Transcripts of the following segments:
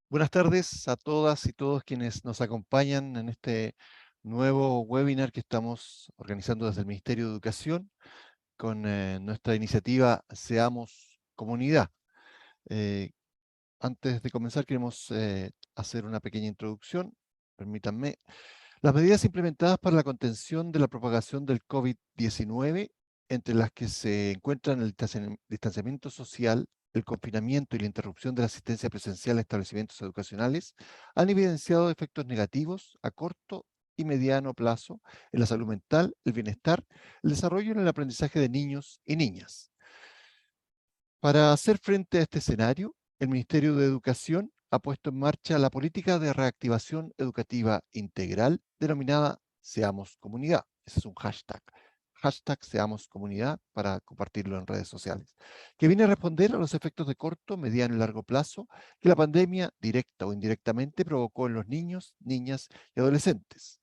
Buenas tardes a todas y todos quienes nos acompañan en este nuevo webinar que estamos organizando desde el Ministerio de Educación con nuestra iniciativa Seamos Comunidad. Eh, Antes de comenzar queremos hacer una pequeña introducción. Permítanme. Las medidas implementadas para la contención de la propagación del COVID-19, entre las que se encuentran el distanciamiento social, el confinamiento y la interrupción de la asistencia presencial a establecimientos educacionales, han evidenciado efectos negativos a corto y mediano plazo en la salud mental, el bienestar, el desarrollo y el aprendizaje de niños y niñas. Para hacer frente a este escenario, el Ministerio de Educación ha puesto en marcha la política de reactivación educativa integral denominada Seamos Comunidad. Ese es un hashtag. Hashtag Seamos Comunidad para compartirlo en redes sociales, que viene a responder a los efectos de corto, mediano y largo plazo que la pandemia, directa o indirectamente, provocó en los niños, niñas y adolescentes.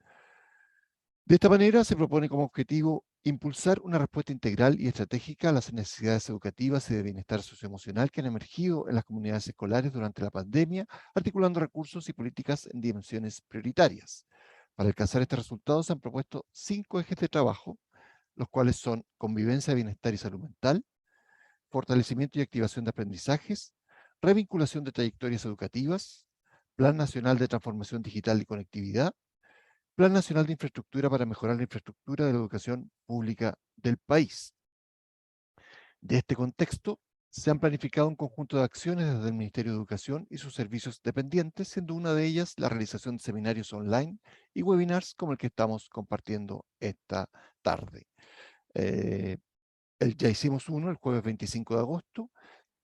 De esta manera, se propone como objetivo impulsar una respuesta integral y estratégica a las necesidades educativas y de bienestar socioemocional que han emergido en las comunidades escolares durante la pandemia, articulando recursos y políticas en dimensiones prioritarias. Para alcanzar este resultado se han propuesto 5 ejes de trabajo, los cuales son convivencia, bienestar y salud mental, fortalecimiento y activación de aprendizajes, revinculación de trayectorias educativas, Plan Nacional de Transformación Digital y Conectividad, Plan Nacional de Infraestructura para mejorar la infraestructura de la educación pública del país. De este contexto, se han planificado un conjunto de acciones desde el Ministerio de Educación y sus servicios dependientes, siendo una de ellas la realización de seminarios online y webinars como el que estamos compartiendo esta tarde. Eh, ya hicimos uno el jueves 25 de agosto,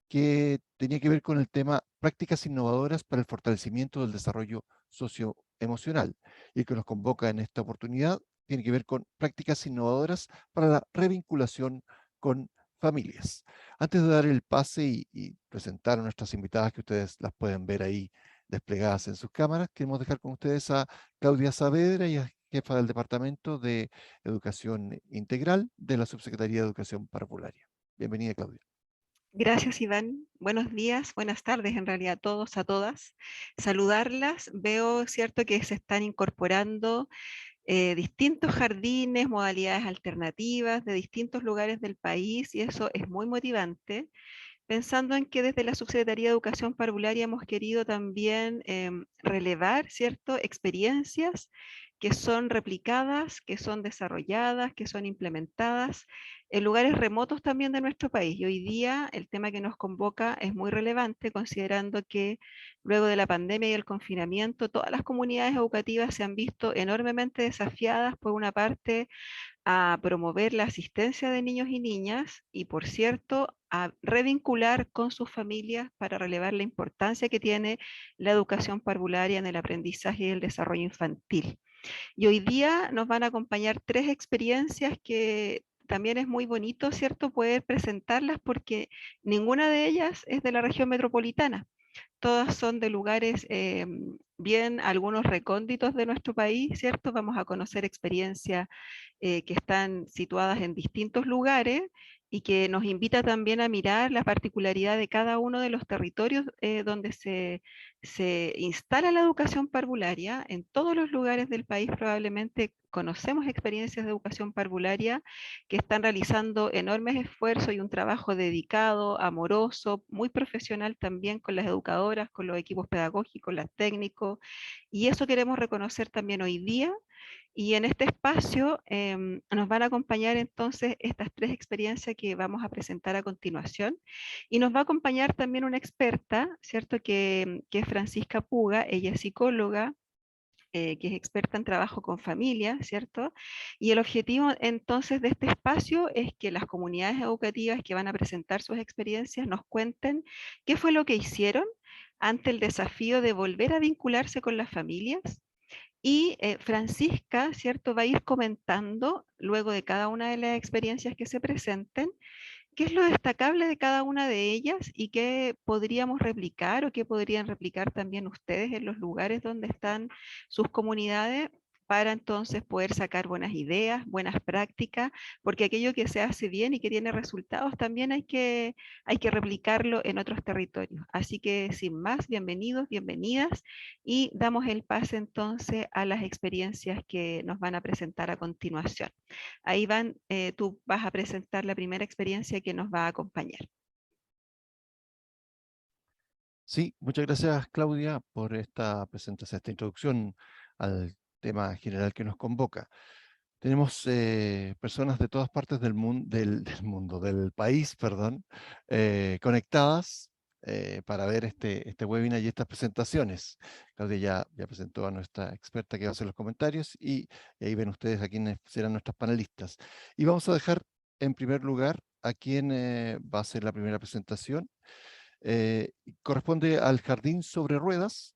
que tenía que ver con el tema prácticas innovadoras para el fortalecimiento del desarrollo socioemocional. Y el que nos convoca en esta oportunidad tiene que ver con prácticas innovadoras para la revinculación con familias. Antes de dar el pase y presentar a nuestras invitadas, que ustedes las pueden ver ahí desplegadas en sus cámaras, queremos dejar con ustedes a Claudia Saavedra, y es jefa del Departamento de Educación Integral de la Subsecretaría de Educación Parvularia. Bienvenida, Claudia. Gracias, Iván. Buenos días, buenas tardes en realidad a todos, a todas. Saludarlas. Veo, cierto, que se están incorporando distintos jardines, modalidades alternativas de distintos lugares del país y eso es muy motivante, pensando en que desde la Subsecretaría de Educación Parvularia hemos querido también relevar, ¿cierto?, experiencias que son replicadas, que son desarrolladas, que son implementadas en lugares remotos también de nuestro país. Y hoy día el tema que nos convoca es muy relevante, considerando que luego de la pandemia y el confinamiento, todas las comunidades educativas se han visto enormemente desafiadas, por una parte, a promover la asistencia de niños y niñas y, por cierto, a revincular con sus familias para relevar la importancia que tiene la educación parvularia en el aprendizaje y el desarrollo infantil. Y hoy día nos van a acompañar tres experiencias que también es muy bonito, ¿cierto?, poder presentarlas porque ninguna de ellas es de la región metropolitana. Todas son de lugares bien, algunos recónditos de nuestro país, ¿cierto? Vamos a conocer experiencias que están situadas en distintos lugares y que nos invita también a mirar la particularidad de cada uno de los territorios donde se instala la educación parvularia. En todos los lugares del país probablemente conocemos experiencias de educación parvularia que están realizando enormes esfuerzos y un trabajo dedicado, amoroso, muy profesional también con las educadoras, con los equipos pedagógicos, las técnicos, y eso queremos reconocer también hoy día. Y en este espacio nos van a acompañar entonces estas tres experiencias que vamos a presentar a continuación. Y nos va a acompañar también una experta, ¿cierto? Que es Francisca Puga, ella es psicóloga, que es experta en trabajo con familias, ¿cierto? Y el objetivo entonces de este espacio es que las comunidades educativas que van a presentar sus experiencias nos cuenten qué fue lo que hicieron ante el desafío de volver a vincularse con las familias. Y Francisca, ¿cierto?, va a ir comentando, luego de cada una de las experiencias que se presenten, qué es lo destacable de cada una de ellas y qué podríamos replicar o qué podrían replicar también ustedes en los lugares donde están sus comunidades para entonces poder sacar buenas ideas, buenas prácticas, porque aquello que se hace bien y que tiene resultados también hay que replicarlo en otros territorios. Así que sin más, bienvenidos, bienvenidas, y damos el pase entonces a las experiencias que nos van a presentar a continuación. Ahí van, tú vas a presentar la primera experiencia que nos va a acompañar. Sí, muchas gracias Claudia por esta presentación, esta introducción al tema general que nos convoca. Tenemos personas de todas partes del mundo, del mundo, del país, perdón, conectadas para ver este webinar y estas presentaciones. Claudia ya presentó a nuestra experta que va a hacer los comentarios y ahí ven ustedes a quienes serán nuestras panelistas. Y vamos a dejar en primer lugar a quien va a hacer la primera presentación. Corresponde al Jardín sobre Ruedas.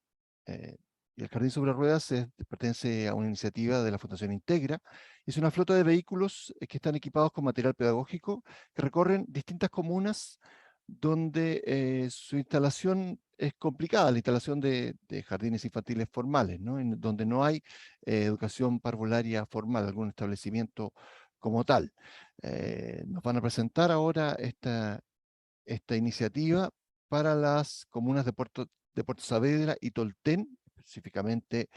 Y el Jardín sobre Ruedas pertenece a una iniciativa de la Fundación Integra. Es una flota de vehículos que están equipados con material pedagógico que recorren distintas comunas donde su instalación es complicada, la instalación de jardines infantiles formales, ¿no? Donde no hay educación parvularia formal, algún establecimiento como tal. Nos van a presentar ahora esta iniciativa para las comunas de Puerto Saavedra y Tolten, específicamente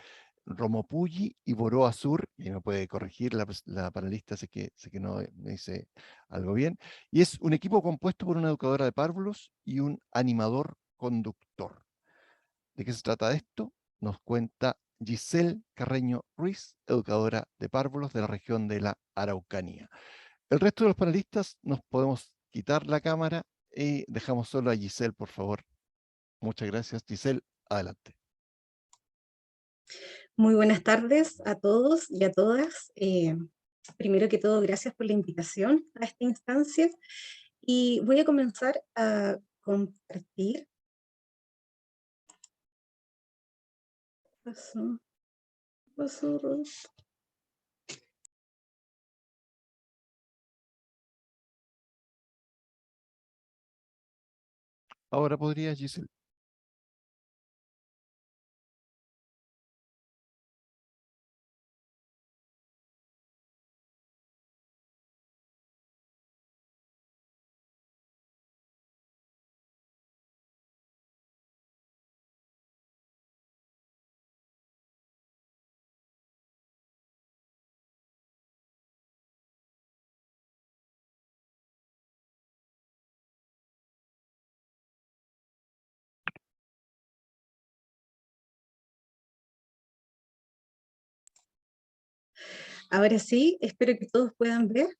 Romopulli y Boroa Sur, y me puede corregir la panelista, sé que no me dice algo bien, y es un equipo compuesto por una educadora de párvulos y un animador conductor. ¿De qué se trata esto? Nos cuenta Giselle Carreño Ruiz, educadora de párvulos de la región de la Araucanía. El resto de los panelistas nos podemos quitar la cámara y dejamos solo a Giselle, por favor. Muchas gracias. Giselle, adelante. Muy buenas tardes a todos y a todas. Primero que todo, gracias por la invitación a esta instancia. Y voy a comenzar a compartir. Pasó. Ahora podría, Giselle. Ahora sí, espero que todos puedan ver.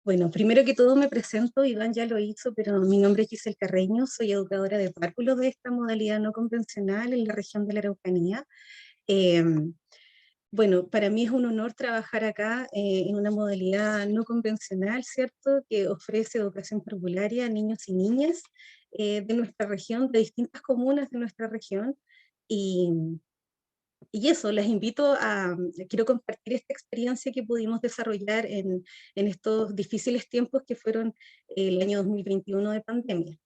Bueno, primero que todo me presento, Iván ya lo hizo, pero mi nombre es Giselle Carreño, soy educadora de párvulos de esta modalidad no convencional en la región de la Araucanía. Bueno, para mí es un honor trabajar acá en una modalidad no convencional, ¿cierto? Que ofrece educación parvularia a niños y niñas de nuestra región, de distintas comunas de nuestra región. Y, y eso, les invito quiero compartir esta experiencia que pudimos desarrollar en estos difíciles tiempos que fueron el año 2021 de pandemia.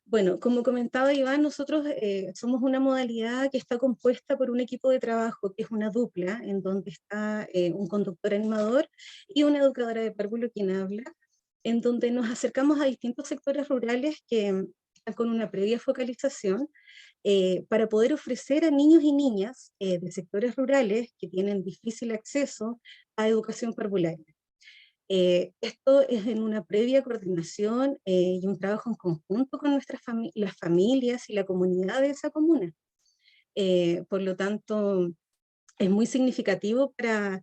Bueno, como comentaba Iván, nosotros somos una modalidad que está compuesta por un equipo de trabajo que es una dupla, en donde está un conductor animador y una educadora de párvulo quien habla, en donde nos acercamos a distintos sectores rurales que están con una previa focalización para poder ofrecer a niños y niñas de sectores rurales que tienen difícil acceso a educación parvularia. Esto es en una previa coordinación y un trabajo en conjunto con las familias y la comunidad de esa comuna. Por lo tanto, es muy significativo para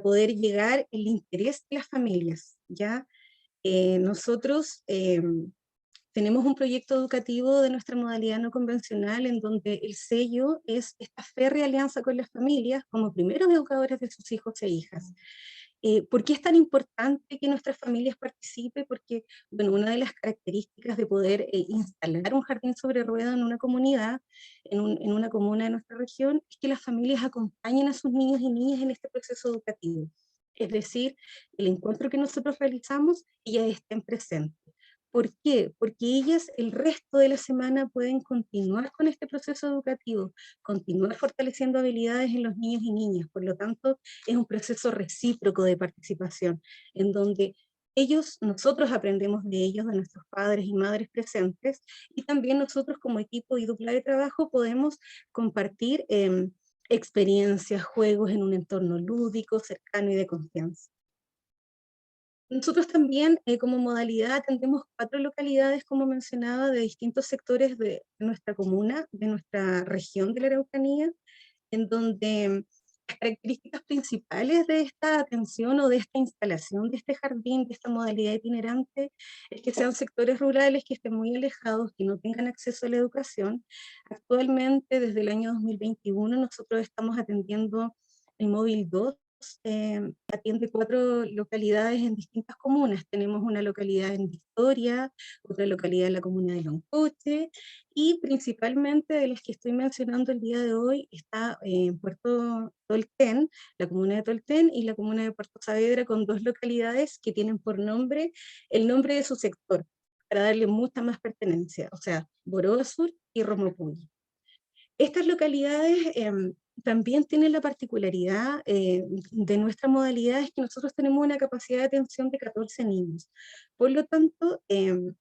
poder llegar el interés de las familias, ¿ya? Nosotros tenemos un proyecto educativo de nuestra modalidad no convencional en donde el sello es esta férrea alianza con las familias como primeros educadores de sus hijos e hijas. ¿Por qué es tan importante que nuestras familias participen? Porque, bueno, una de las características de poder instalar un jardín sobre ruedas en una comunidad, en una comuna de nuestra región, es que las familias acompañen a sus niños y niñas en este proceso educativo. Es decir, el encuentro que nosotros realizamos, ellas estén presentes. ¿Por qué? Porque ellas el resto de la semana pueden continuar con este proceso educativo, continuar fortaleciendo habilidades en los niños y niñas. Por lo tanto, es un proceso recíproco de participación, en donde nosotros aprendemos de ellos, de nuestros padres y madres presentes, y también nosotros como equipo y dupla de trabajo podemos compartir experiencias, juegos en un entorno lúdico, cercano y de confianza. Nosotros también, como modalidad, atendemos 4 localidades, como mencionaba, de distintos sectores de nuestra comuna, de nuestra región de la Araucanía, en donde las características principales de esta atención o de esta instalación, de este jardín, de esta modalidad itinerante, es que sean sectores rurales que estén muy alejados, que no tengan acceso a la educación. Actualmente, desde el año 2021, nosotros estamos atendiendo el móvil 2, atiende 4 localidades en distintas comunas. Tenemos una localidad en Victoria, otra localidad en la comuna de Loncoche, y principalmente de las que estoy mencionando el día de hoy está en Puerto Tolten, la comuna de Tolten y la comuna de Puerto Saavedra, con 2 localidades que tienen por nombre el nombre de su sector, para darle mucha más pertenencia, o sea, Boroa Sur y Romopuy. Estas localidades también tienen la particularidad de nuestra modalidad, es que nosotros tenemos una capacidad de atención de 14 niños. Por lo tanto, ese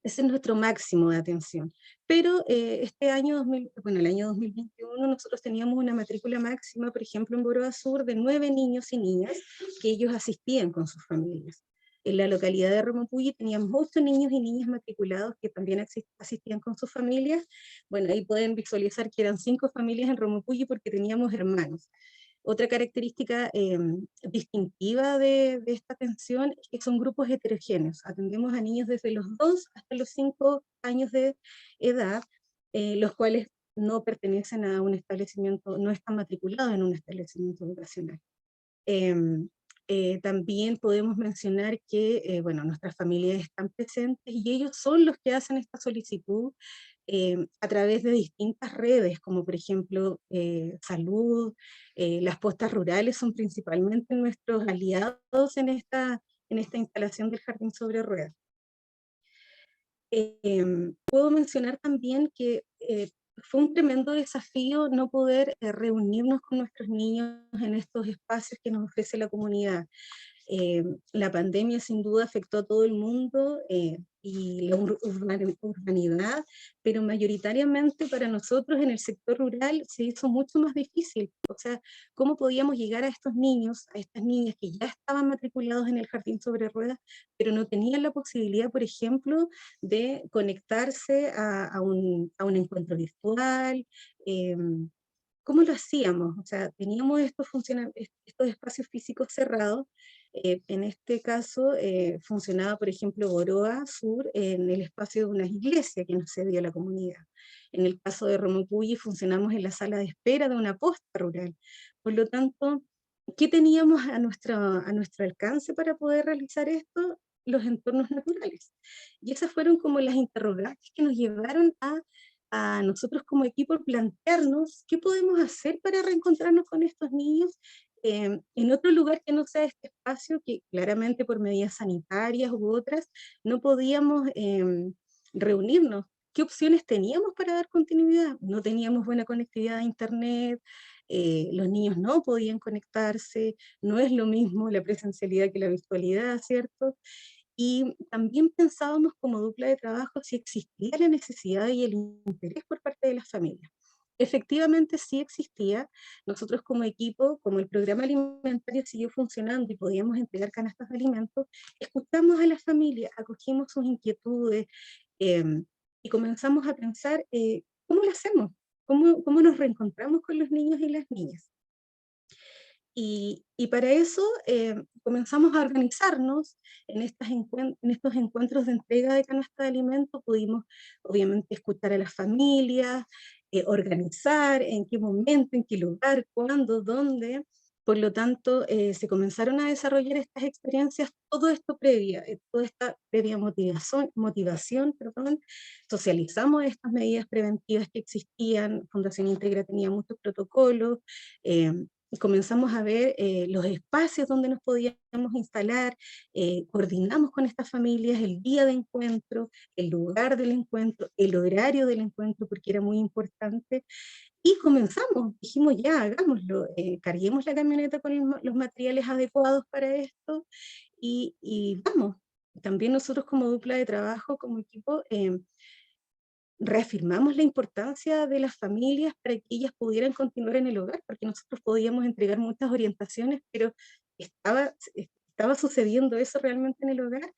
es nuestro máximo de atención. Pero este año, el año 2021, nosotros teníamos una matrícula máxima, por ejemplo, en Boroa Sur, de 9 niños y niñas que ellos asistían con sus familias. En la localidad de Romopuyi teníamos 8 niños y niñas matriculados que también asistían con sus familias. Bueno, ahí pueden visualizar que eran 5 familias en Romopuyi porque teníamos hermanos. Otra característica distintiva de esta atención es que son grupos heterogéneos. Atendemos a niños desde los 2 hasta los 5 años de edad, los cuales no pertenecen a un establecimiento, no están matriculados en un establecimiento educacional. También podemos mencionar que, bueno, nuestras familias están presentes y ellos son los que hacen esta solicitud a través de distintas redes, como por ejemplo salud, las postas rurales son principalmente nuestros aliados en esta instalación del jardín sobre ruedas. Puedo mencionar también que fue un tremendo desafío no poder reunirnos con nuestros niños en estos espacios que nos ofrece la comunidad. La pandemia sin duda afectó a todo el mundo y la urbanidad, pero mayoritariamente para nosotros en el sector rural se hizo mucho más difícil. O sea, ¿cómo podíamos llegar a estos niños, a estas niñas que ya estaban matriculados en el jardín sobre ruedas, pero no tenían la posibilidad, por ejemplo, de conectarse a un encuentro virtual? ¿Cómo lo hacíamos? O sea, teníamos estos espacios físicos cerrados. En este caso, funcionaba, por ejemplo, Boroa Sur en el espacio de una iglesia que nos cedió la comunidad. En el caso de Romopuyi funcionamos en la sala de espera de una posta rural. Por lo tanto, ¿qué teníamos a nuestro alcance para poder realizar esto? Los entornos naturales. Y esas fueron como las interrogantes que nos llevaron a nosotros como equipo plantearnos qué podemos hacer para reencontrarnos con estos niños en otro lugar que no sea este espacio, que claramente por medidas sanitarias u otras no podíamos reunirnos. ¿Qué opciones teníamos para dar continuidad? No teníamos buena conectividad a internet, los niños no podían conectarse, no es lo mismo la presencialidad que la virtualidad, ¿cierto? Y también pensábamos como dupla de trabajo si existía la necesidad y el interés por parte de las familias. Efectivamente sí existía. Nosotros como equipo, como el programa alimentario siguió funcionando y podíamos entregar canastas de alimentos, escuchamos a las familias, acogimos sus inquietudes y comenzamos a pensar cómo lo hacemos, cómo nos reencontramos con los niños y las niñas. Y para eso comenzamos a organizarnos en estos encuentros de entrega de canasta de alimentos. Pudimos obviamente escuchar a las familias, organizar en qué momento, en qué lugar, cuándo, dónde. Por lo tanto, se comenzaron a desarrollar estas experiencias, todo esto toda esta previa motivación, perdón. Socializamos estas medidas preventivas que existían. Fundación Integra tenía muchos protocolos, comenzamos a ver los espacios donde nos podíamos instalar, coordinamos con estas familias el día de encuentro, el lugar del encuentro, el horario del encuentro, porque era muy importante, y comenzamos, dijimos ya, hagámoslo, carguemos la camioneta con los materiales adecuados para esto, y vamos. También nosotros como dupla de trabajo, como equipo, reafirmamos la importancia de las familias para que ellas pudieran continuar en el hogar, porque nosotros podíamos entregar muchas orientaciones, pero estaba sucediendo eso realmente en el hogar.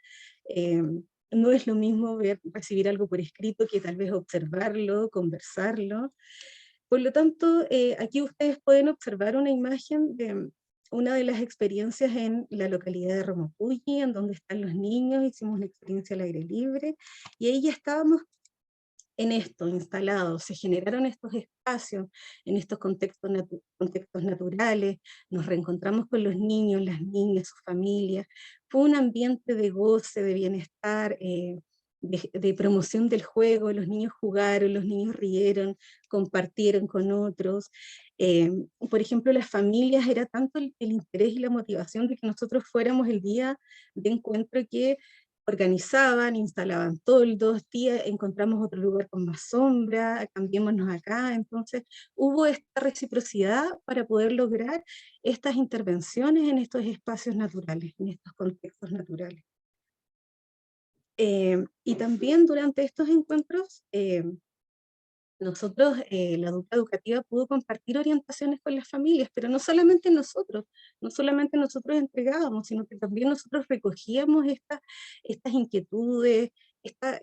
Eh, no es lo mismo recibir algo por escrito que tal vez observarlo, conversarlo. Por lo tanto, aquí ustedes pueden observar una imagen de una de las experiencias en la localidad de Romapuyi, en donde están los niños, hicimos una experiencia al aire libre, y ahí ya estábamos en esto, instalados, se generaron estos espacios, en estos contextos naturales, nos reencontramos con los niños, las niñas, sus familias, fue un ambiente de goce, de bienestar, de promoción del juego, los niños jugaron, los niños rieron, compartieron con otros. Por ejemplo, las familias, era tanto el interés y la motivación de que nosotros fuéramos el día de encuentro que organizaban, instalaban toldos, tía, encontramos otro lugar con más sombra, cambiémonos acá, entonces hubo esta reciprocidad para poder lograr estas intervenciones en estos espacios naturales, en estos contextos naturales. Y también durante estos encuentros, nosotros, la dupla educativa pudo compartir orientaciones con las familias, pero no solamente nosotros, no solamente nosotros entregábamos, sino que también nosotros recogíamos estas inquietudes, esta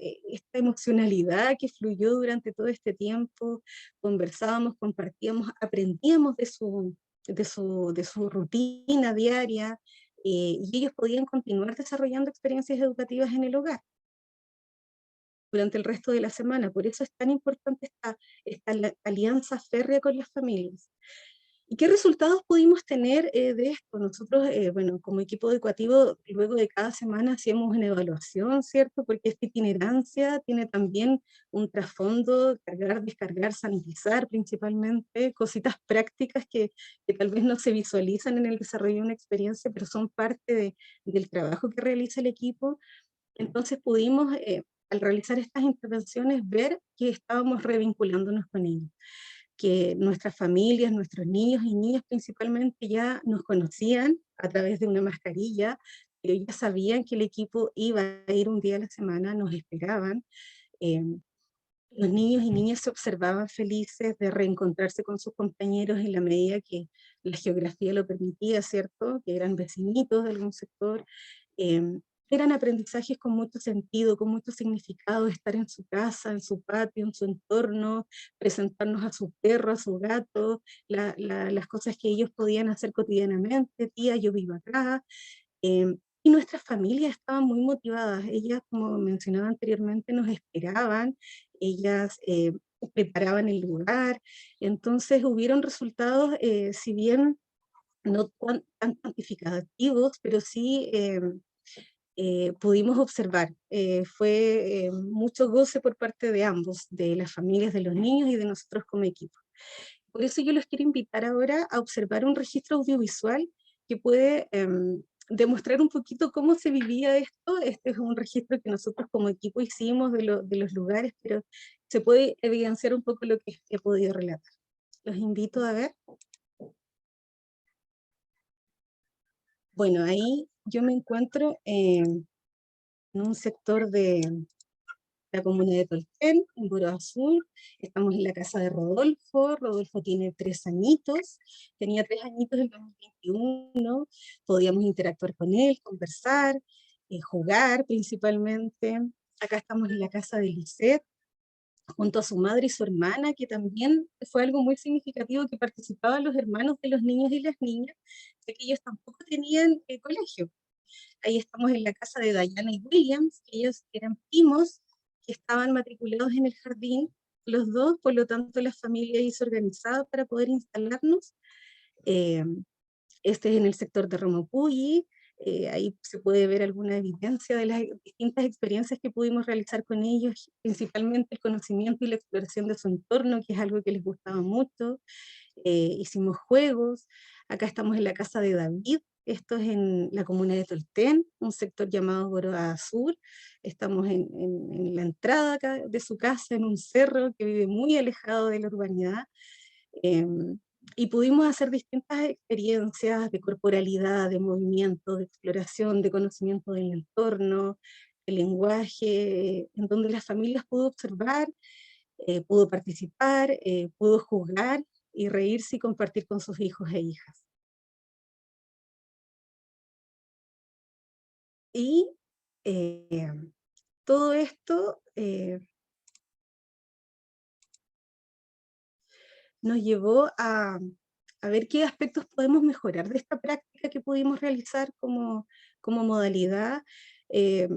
emocionalidad que fluyó durante todo este tiempo, conversábamos, compartíamos, aprendíamos de su rutina diaria, y ellos podían continuar desarrollando experiencias educativas en el hogar durante el resto de la semana. Por eso es tan importante esta alianza férrea con las familias. ¿Y qué resultados pudimos tener de esto? Nosotros, bueno, como equipo educativo, luego de cada semana hacíamos una evaluación, ¿cierto? Porque esta itinerancia tiene también un trasfondo, cargar, descargar, sanitizar principalmente, cositas prácticas que tal vez no se visualizan en el desarrollo de una experiencia, pero son parte del trabajo que realiza el equipo. Entonces pudimos, al realizar estas intervenciones, ver que estábamos revinculándonos con ellos, que nuestras familias, nuestros niños y niñas principalmente ya nos conocían a través de una mascarilla, pero ya sabían que el equipo iba a ir un día a la semana, nos esperaban. eh, los niños y niñas se observaban felices de reencontrarse con sus compañeros en la medida que la geografía lo permitía, ¿cierto? Que eran vecinitos de algún sector. eh, Eran aprendizajes con mucho sentido, con mucho significado, estar en su casa, en su patio, en su entorno, presentarnos a su perro, a su gato, las cosas que ellos podían hacer cotidianamente, tía, yo vivo acá. Y nuestras familias estaban muy motivadas, ellas, como mencionaba anteriormente, nos esperaban, ellas preparaban el lugar, entonces hubieron resultados, si bien no tan cuantificativos, pero sí pudimos observar. Fue mucho goce por parte de ambos, de las familias de los niños y de nosotros como equipo. Por eso yo los quiero invitar ahora a observar un registro audiovisual que puede demostrar un poquito cómo se vivía esto. Este es un registro que nosotros como equipo hicimos de los lugares, pero se puede evidenciar un poco lo que he podido relatar. Los invito a ver. Bueno, ahí yo me encuentro en un sector de la comuna de Tolten, en Boro Azul. Estamos en la casa de Rodolfo. Rodolfo tiene 3 añitos, tenía 3 añitos en 2021, podíamos interactuar con él, conversar, jugar principalmente. Acá estamos en la casa de Lisette, junto a su madre y su hermana, que también fue algo muy significativo, que participaban los hermanos de los niños y las niñas, ya que ellos tampoco tenían colegio. Ahí estamos en la casa de Diana y Williams, que ellos eran primos que estaban matriculados en el jardín, los dos, por lo tanto la familia hizo organizada para poder instalarnos. Eh, este es en el sector de Romapuyi, ahí se puede ver alguna evidencia de las distintas experiencias que pudimos realizar con ellos, principalmente el conocimiento y la exploración de su entorno, que es algo que les gustaba mucho. hicimos juegos. Acá estamos en la casa de David, esto es en la comuna de Tolten, un sector llamado Goroa Sur. Estamos en la entrada acá de su casa, en un cerro que vive muy alejado de la urbanidad. Y pudimos hacer distintas experiencias de corporalidad, de movimiento, de exploración, de conocimiento del entorno, el lenguaje, en donde las familias pudo observar, pudo participar, pudo jugar y reírse y compartir con sus hijos e hijas. Y todo esto nos llevó a ver qué aspectos podemos mejorar de esta práctica que pudimos realizar como modalidad. Eh,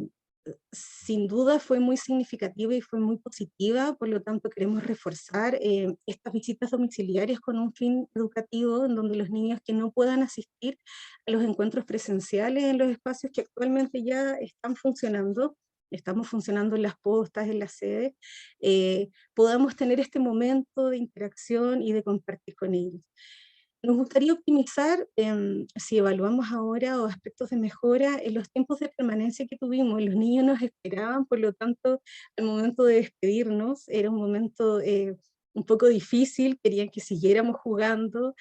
Sin duda fue muy significativa y fue muy positiva, por lo tanto queremos reforzar estas visitas domiciliarias con un fin educativo en donde los niños que no puedan asistir a los encuentros presenciales en los espacios que actualmente ya están funcionando, estamos funcionando en las postas, en las sedes, podamos tener este momento de interacción y de compartir con ellos. Nos gustaría optimizar, si evaluamos ahora o aspectos de mejora, en los tiempos de permanencia que tuvimos. Los niños nos esperaban, por lo tanto, al momento de despedirnos, era un momento un poco difícil, querían que siguiéramos jugando,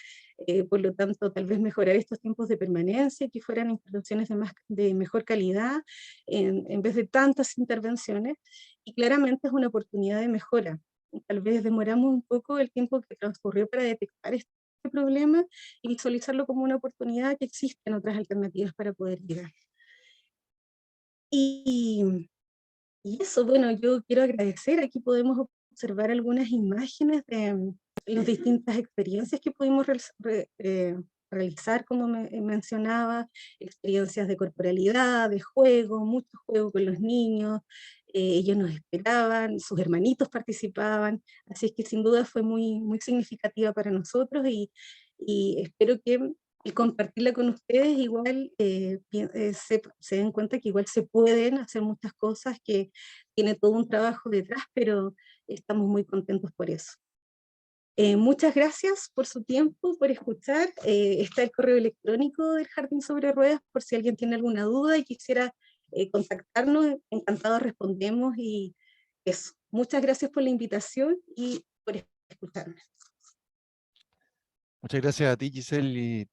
por lo tanto, tal vez mejorar estos tiempos de permanencia, que fueran intervenciones de mejor calidad, en vez de tantas intervenciones, y claramente es una oportunidad de mejora. Tal vez demoramos un poco el tiempo que transcurrió para detectar este problema y visualizarlo como una oportunidad, que existen otras alternativas para poder llegar. Y, y eso, bueno, yo quiero agradecer, aquí podemos observar algunas imágenes de las distintas experiencias que pudimos realizar, como mencionaba, experiencias de corporalidad, de juego, mucho juego con los niños, ellos nos esperaban, sus hermanitos participaban, así es que sin duda fue muy, muy significativa para nosotros y espero que el compartirla con ustedes igual se den cuenta que igual se pueden hacer muchas cosas, que tiene todo un trabajo detrás, pero estamos muy contentos por eso. Muchas gracias por su tiempo, por escuchar. Está el correo electrónico del Jardín sobre Ruedas por si alguien tiene alguna duda y quisiera contactarnos. Encantados respondemos y eso. Muchas gracias por la invitación y por escucharme. Muchas gracias a ti, Giselle, y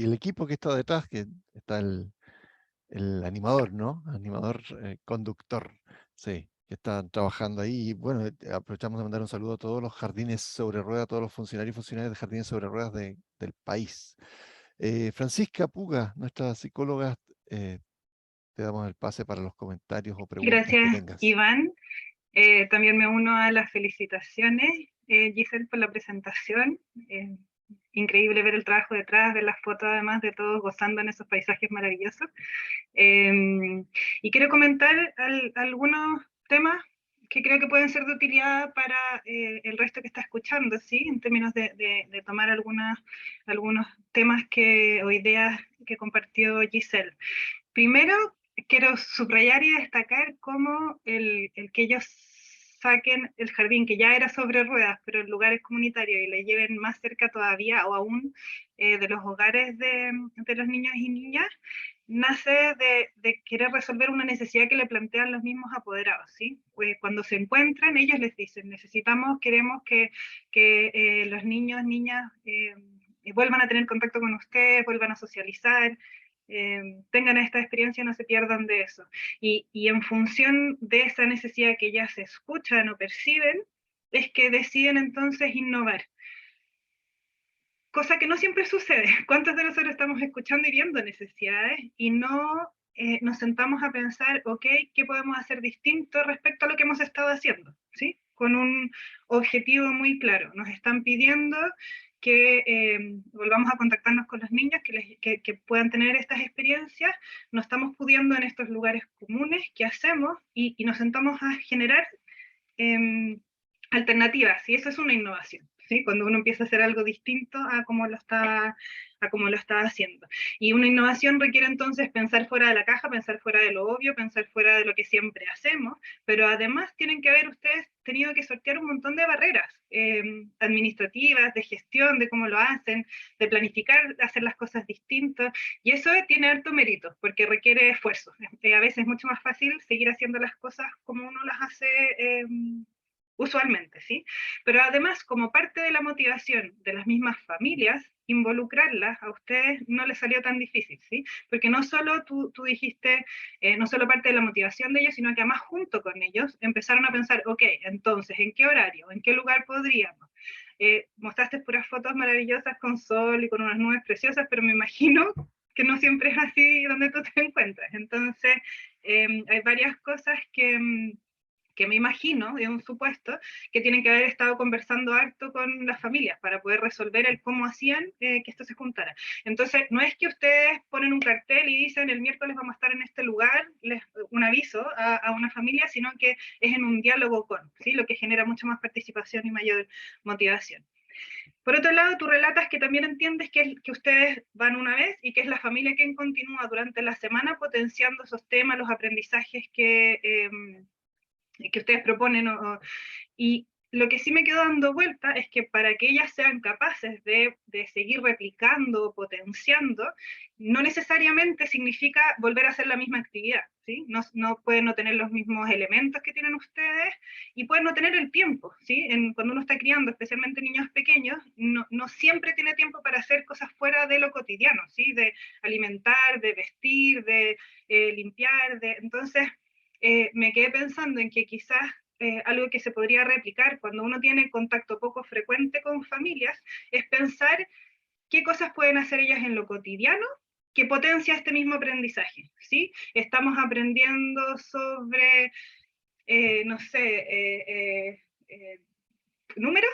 el equipo que está detrás, que está el animador, ¿no? Animador, conductor, sí, que están trabajando ahí. Y bueno, aprovechamos de mandar un saludo a todos los jardines sobre ruedas, a todos los funcionarios y funcionarias de jardines sobre ruedas del país. Francisca Puga, nuestra psicóloga, te damos el pase para los comentarios o preguntas que Gracias, tengas. Iván. También me uno a las felicitaciones, Giselle, por la presentación. Increíble ver el trabajo detrás, ver las fotos además de todos gozando en esos paisajes maravillosos. Y quiero comentar algunos temas que creo que pueden ser de utilidad para el resto que está escuchando, ¿sí? En términos de tomar algunos temas o ideas que compartió Giselle. Primero, quiero subrayar y destacar cómo el que ellos saquen el jardín, que ya era sobre ruedas, pero en lugares comunitarios, y le lleven más cerca todavía o aún de los hogares de los niños y niñas, nace de querer resolver una necesidad que le plantean los mismos apoderados, ¿sí? Pues cuando se encuentran, ellos les dicen, queremos que los niños, niñas, vuelvan a tener contacto con ustedes, vuelvan a socializar, tengan esta experiencia, no se pierdan de eso. Y en función de esa necesidad que ya se escuchan o perciben, es que deciden entonces innovar. Cosa que no siempre sucede. ¿Cuántos de nosotros estamos escuchando y viendo necesidades y no nos sentamos a pensar, ok, ¿qué podemos hacer distinto respecto a lo que hemos estado haciendo? ¿Sí? Con un objetivo muy claro. Nos están pidiendo que volvamos a contactarnos con los niños, que puedan tener estas experiencias. No estamos pudiendo en estos lugares comunes. ¿Qué hacemos? Y nos sentamos a generar alternativas, y eso es una innovación. ¿sí? Cuando uno empieza a hacer algo distinto a como lo está haciendo. Y una innovación requiere entonces pensar fuera de la caja, pensar fuera de lo obvio, pensar fuera de lo que siempre hacemos, pero además tienen que haber ustedes tenido que sortear un montón de barreras administrativas, de gestión, de cómo lo hacen, de planificar, de hacer las cosas distintas, y eso tiene harto mérito, porque requiere esfuerzo. A veces es mucho más fácil seguir haciendo las cosas como uno las hace usualmente, ¿sí? Pero además, como parte de la motivación de las mismas familias, involucrarlas a ustedes no les salió tan difícil, ¿sí? Porque no solo tú dijiste, no solo parte de la motivación de ellos, sino que además junto con ellos empezaron a pensar, ok, entonces, ¿en qué horario? ¿En qué lugar podríamos? Mostraste puras fotos maravillosas con sol y con unas nubes preciosas, pero me imagino que no siempre es así donde tú te encuentras. Entonces, hay varias cosas que me imagino, es un supuesto, que tienen que haber estado conversando harto con las familias para poder resolver el cómo hacían que esto se juntara. Entonces, no es que ustedes ponen un cartel y dicen el miércoles vamos a estar en este lugar, un aviso a una familia, sino que es en un diálogo con, ¿sí? Lo que genera mucha más participación y mayor motivación. Por otro lado, tú relatas que también entiendes que ustedes van una vez y que es la familia quien continúa durante la semana potenciando esos temas, los aprendizajes que ustedes proponen, y lo que sí me quedó dando vuelta es que para que ellas sean capaces de seguir replicando, potenciando, no necesariamente significa volver a hacer la misma actividad, ¿sí? No pueden no tener los mismos elementos que tienen ustedes y pueden no tener el tiempo, ¿sí? Cuando uno está criando, especialmente niños pequeños, no siempre tiene tiempo para hacer cosas fuera de lo cotidiano, ¿sí? De alimentar, de vestir, de limpiar, entonces me quedé pensando en que quizás algo que se podría replicar cuando uno tiene contacto poco frecuente con familias es pensar qué cosas pueden hacer ellas en lo cotidiano que potencia este mismo aprendizaje, ¿sí? Estamos aprendiendo sobre, no sé, números,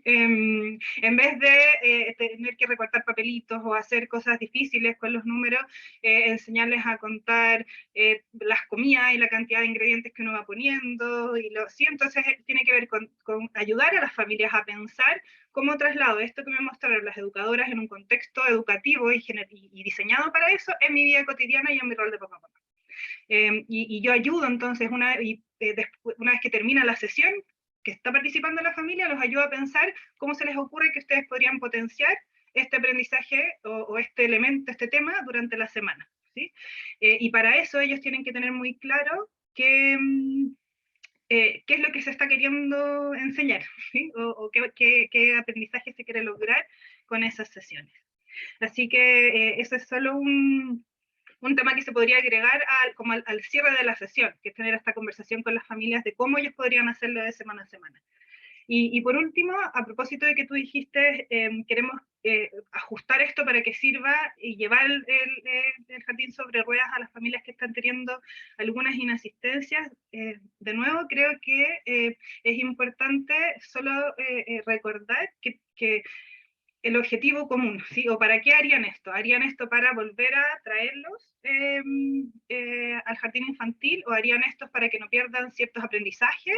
en vez de tener que recortar papelitos o hacer cosas difíciles con los números, enseñarles a contar las comidas y la cantidad de ingredientes que uno va poniendo, ¿sí? Entonces tiene que ver con ayudar a las familias a pensar cómo traslado esto que me mostraron las educadoras en un contexto educativo y diseñado para eso en mi vida cotidiana y en mi rol de papá. Y yo ayudo entonces, una vez que termina la sesión, que está participando la familia, los ayuda a pensar cómo se les ocurre que ustedes podrían potenciar este aprendizaje o este elemento, este tema durante la semana, ¿sí? Y para eso ellos tienen que tener muy claro qué es lo que se está queriendo enseñar, ¿sí? O qué aprendizaje se quiere lograr con esas sesiones. Así que eso es solo un tema que se podría agregar como al cierre de la sesión, que es tener esta conversación con las familias de cómo ellos podrían hacerlo de semana a semana. Y por último, a propósito de que tú dijiste, queremos ajustar esto para que sirva y llevar el jardín sobre ruedas a las familias que están teniendo algunas inasistencias. De nuevo, creo que es importante solo recordar que el objetivo común, ¿sí? ¿O para qué harían esto? ¿Harían esto para volver a traerlos al jardín infantil o harían esto para que no pierdan ciertos aprendizajes?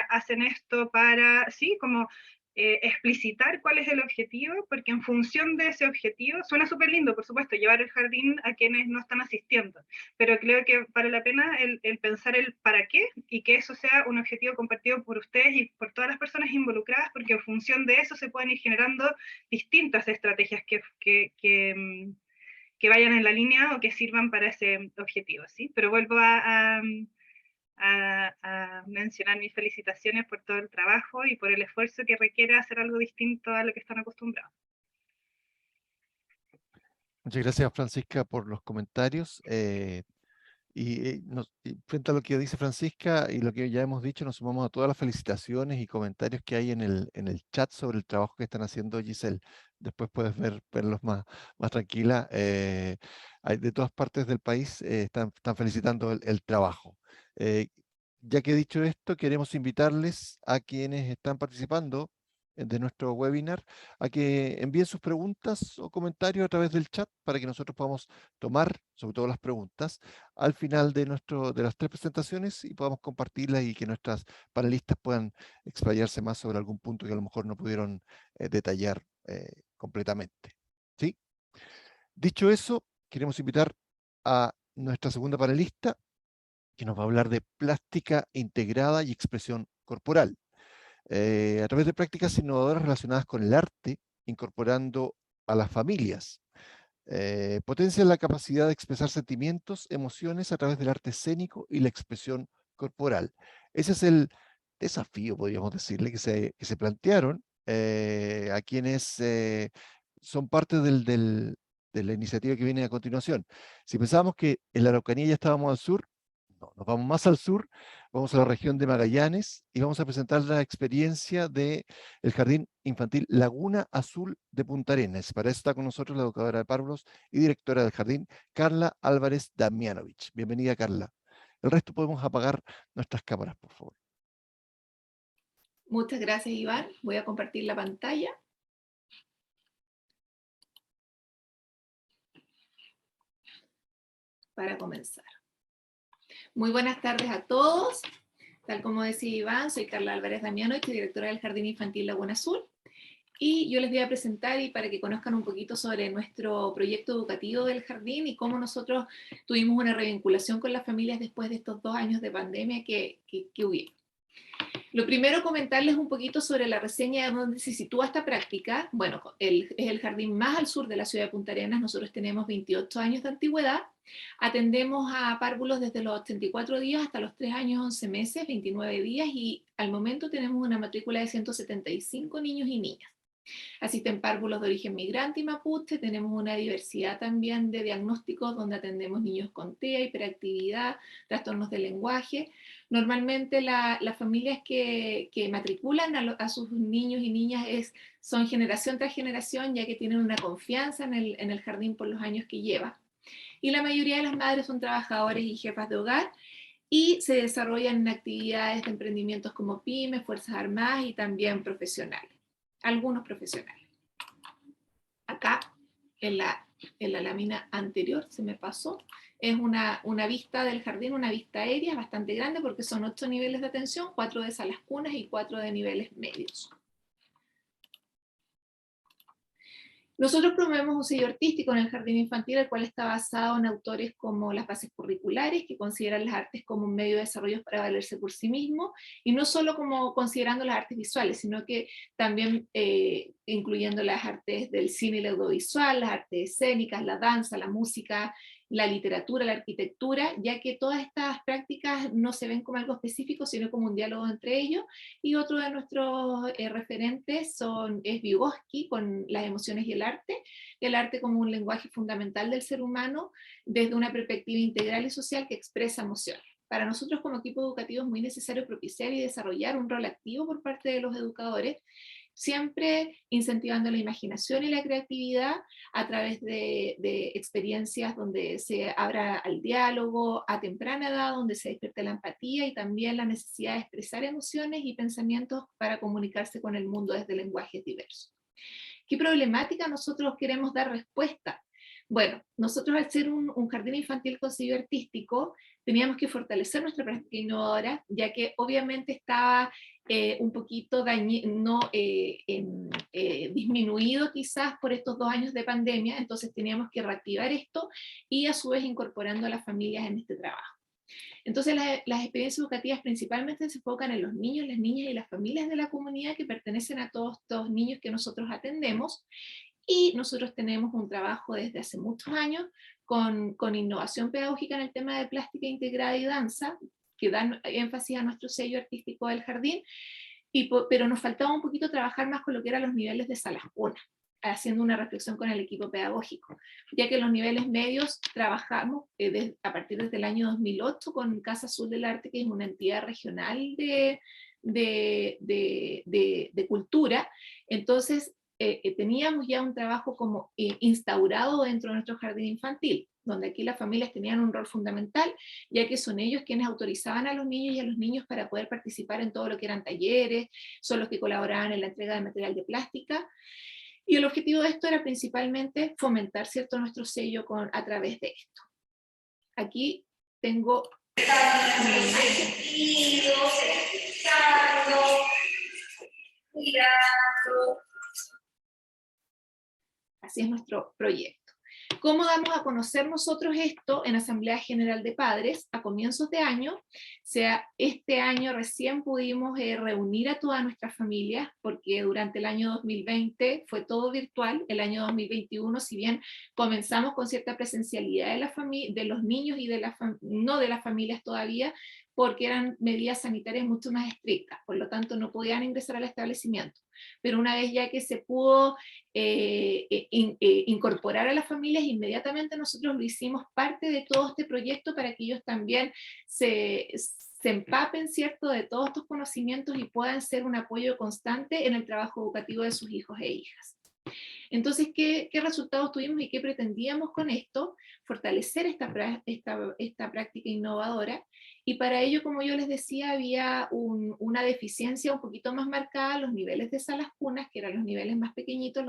¿Hacen esto para, sí, como explicitar cuál es el objetivo? Porque en función de ese objetivo, suena súper lindo, por supuesto, llevar el jardín a quienes no están asistiendo, pero creo que vale la pena el pensar el para qué y que eso sea un objetivo compartido por ustedes y por todas las personas involucradas, porque en función de eso se pueden ir generando distintas estrategias que vayan en la línea o que sirvan para ese objetivo, ¿sí? Pero vuelvo a mencionar mis felicitaciones por todo el trabajo y por el esfuerzo que requiere hacer algo distinto a lo que están acostumbrados. Muchas gracias, Francisca, por los comentarios. Y frente a lo que dice Francisca y lo que ya hemos dicho, nos sumamos a todas las felicitaciones y comentarios que hay en el chat sobre el trabajo que están haciendo, Giselle. Después puedes verlos más tranquila. De todas partes del país están felicitando el trabajo. Ya que he dicho esto, queremos invitarles a quienes están participando de nuestro webinar a que envíen sus preguntas o comentarios a través del chat para que nosotros podamos tomar, sobre todo las preguntas, al final de las 3 presentaciones y podamos compartirlas y que nuestras panelistas puedan explayarse más sobre algún punto que a lo mejor no pudieron detallar completamente. ¿Sí? Dicho eso, queremos invitar a nuestra segunda panelista, que nos va a hablar de plástica integrada y expresión corporal. A través de prácticas innovadoras relacionadas con el arte, incorporando a las familias. Potencia la capacidad de expresar sentimientos, emociones a través del arte escénico y la expresión corporal. Ese es el desafío, podríamos decirle, que se plantearon a quienes son parte de la iniciativa que viene a continuación. Si pensábamos que en la Araucanía ya estábamos al sur, no, nos vamos más al sur, vamos a la región de Magallanes y vamos a presentar la experiencia del Jardín Infantil Laguna Azul de Punta Arenas. Para eso está con nosotros la educadora de párvulos y directora del jardín, Carla Álvarez Damianovich. Bienvenida, Carla. El resto podemos apagar nuestras cámaras, por favor. Muchas gracias, Iván. Voy a compartir la pantalla. Para comenzar. Muy buenas tardes a todos. Tal como decía Iván, soy Carla Álvarez Damianovich, directora del Jardín Infantil Laguna Azul. Y yo les voy a presentar, y para que conozcan un poquito sobre nuestro proyecto educativo del jardín y cómo nosotros tuvimos una revinculación con las familias después de estos 2 años de pandemia que hubieron. Lo primero, comentarles un poquito sobre la reseña de dónde se sitúa esta práctica. Bueno, es el jardín más al sur de la ciudad de Punta Arenas. Nosotros tenemos 28 años de antigüedad. Atendemos a párvulos desde los 84 días hasta los 3 años 11 meses, 29 días, y al momento tenemos una matrícula de 175 niños y niñas. Asisten párvulos de origen migrante y mapuche. Tenemos una diversidad también de diagnósticos donde atendemos niños con TEA, hiperactividad, trastornos del lenguaje. Normalmente las familias que matriculan a sus niños y niñas son generación tras generación, ya que tienen una confianza en el jardín por los años que lleva. Y la mayoría de las madres son trabajadores y jefas de hogar, y se desarrollan en actividades de emprendimientos como pymes, fuerzas armadas y también profesionales. Algunos profesionales. Acá, en la lámina anterior, se me pasó, es una vista del jardín, una vista aérea bastante grande porque son 8 niveles de atención, 4 de salas cunas y 4 de niveles medios. Nosotros promovemos un sello artístico en el jardín infantil, el cual está basado en autores como las bases curriculares, que consideran las artes como un medio de desarrollo para valerse por sí mismo, y no solo como considerando las artes visuales, sino que también incluyendo las artes del cine y el audiovisual, las artes escénicas, la danza, la música, la literatura, la arquitectura, ya que todas estas prácticas no se ven como algo específico, sino como un diálogo entre ellos. Y otro de nuestros referentes es Vygotsky, con las emociones y el arte como un lenguaje fundamental del ser humano desde una perspectiva integral y social que expresa emociones. Para nosotros como equipo educativo es muy necesario propiciar y desarrollar un rol activo por parte de los educadores, siempre incentivando la imaginación y la creatividad a través de experiencias donde se abra al diálogo a temprana edad, donde se despierte la empatía y también la necesidad de expresar emociones y pensamientos para comunicarse con el mundo desde lenguajes diversos. ¿Qué problemática nosotros queremos dar respuesta? Bueno, nosotros al ser un jardín infantil con sello artístico, teníamos que fortalecer nuestra práctica innovadora, ya que obviamente estaba un poquito disminuido quizás por estos 2 años de pandemia, entonces teníamos que reactivar esto y a su vez incorporando a las familias en este trabajo. Entonces las experiencias educativas principalmente se enfocan en los niños, las niñas y las familias de la comunidad que pertenecen a todos estos niños que nosotros atendemos. Y nosotros tenemos un trabajo desde hace muchos años con innovación pedagógica en el tema de plástica integrada y danza, que dan énfasis a nuestro sello artístico del jardín, pero nos faltaba un poquito trabajar más con lo que eran los niveles de salas cunas, haciendo una reflexión con el equipo pedagógico, ya que en los niveles medios trabajamos a partir desde el año 2008 con Casa Azul del Arte, que es una entidad regional de cultura. Entonces teníamos ya un trabajo como instaurado dentro de nuestro jardín infantil, donde aquí las familias tenían un rol fundamental, ya que son ellos quienes autorizaban a los niños y a los niños para poder participar en todo lo que eran talleres, son los que colaboraban en la entrega de material de plástica, y el objetivo de esto era principalmente fomentar, ¿cierto?, nuestro sello a través de esto. Aquí tengo una imagen. Así es nuestro proyecto. ¿Cómo damos a conocer nosotros esto en Asamblea General de Padres a comienzos de año? O sea, este año recién pudimos reunir a todas nuestras familias, porque durante el año 2020 fue todo virtual. El año 2021, si bien comenzamos con cierta presencialidad de los niños y no de las familias todavía, porque eran medidas sanitarias mucho más estrictas, por lo tanto no podían ingresar al establecimiento. Pero una vez ya que se pudo incorporar a las familias, inmediatamente nosotros lo hicimos parte de todo este proyecto para que ellos también se empapen, ¿cierto?, de todos estos conocimientos y puedan ser un apoyo constante en el trabajo educativo de sus hijos e hijas. Entonces, ¿qué resultados tuvimos y qué pretendíamos con esto? Fortalecer esta práctica innovadora, y para ello, como yo les decía, había una deficiencia un poquito más marcada en los niveles de salas cunas, que eran los niveles más pequeñitos,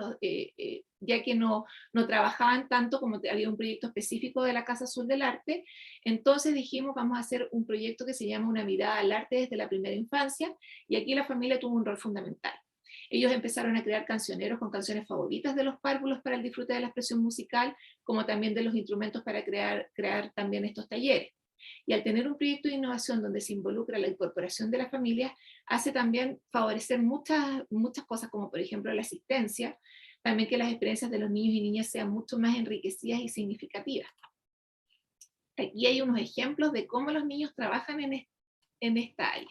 ya que no trabajaban tanto, como había un proyecto específico de la Casa Azul del Arte. Entonces dijimos, vamos a hacer un proyecto que se llama Una mirada al arte desde la primera infancia, y aquí la familia tuvo un rol fundamental. Ellos empezaron a crear cancioneros con canciones favoritas de los párvulos para el disfrute de la expresión musical, como también de los instrumentos para crear también estos talleres. Y al tener un proyecto de innovación donde se involucra la incorporación de la familia, hace también favorecer muchas cosas, como por ejemplo la asistencia, también que las experiencias de los niños y niñas sean mucho más enriquecidas y significativas. Aquí hay unos ejemplos de cómo los niños trabajan en esta área.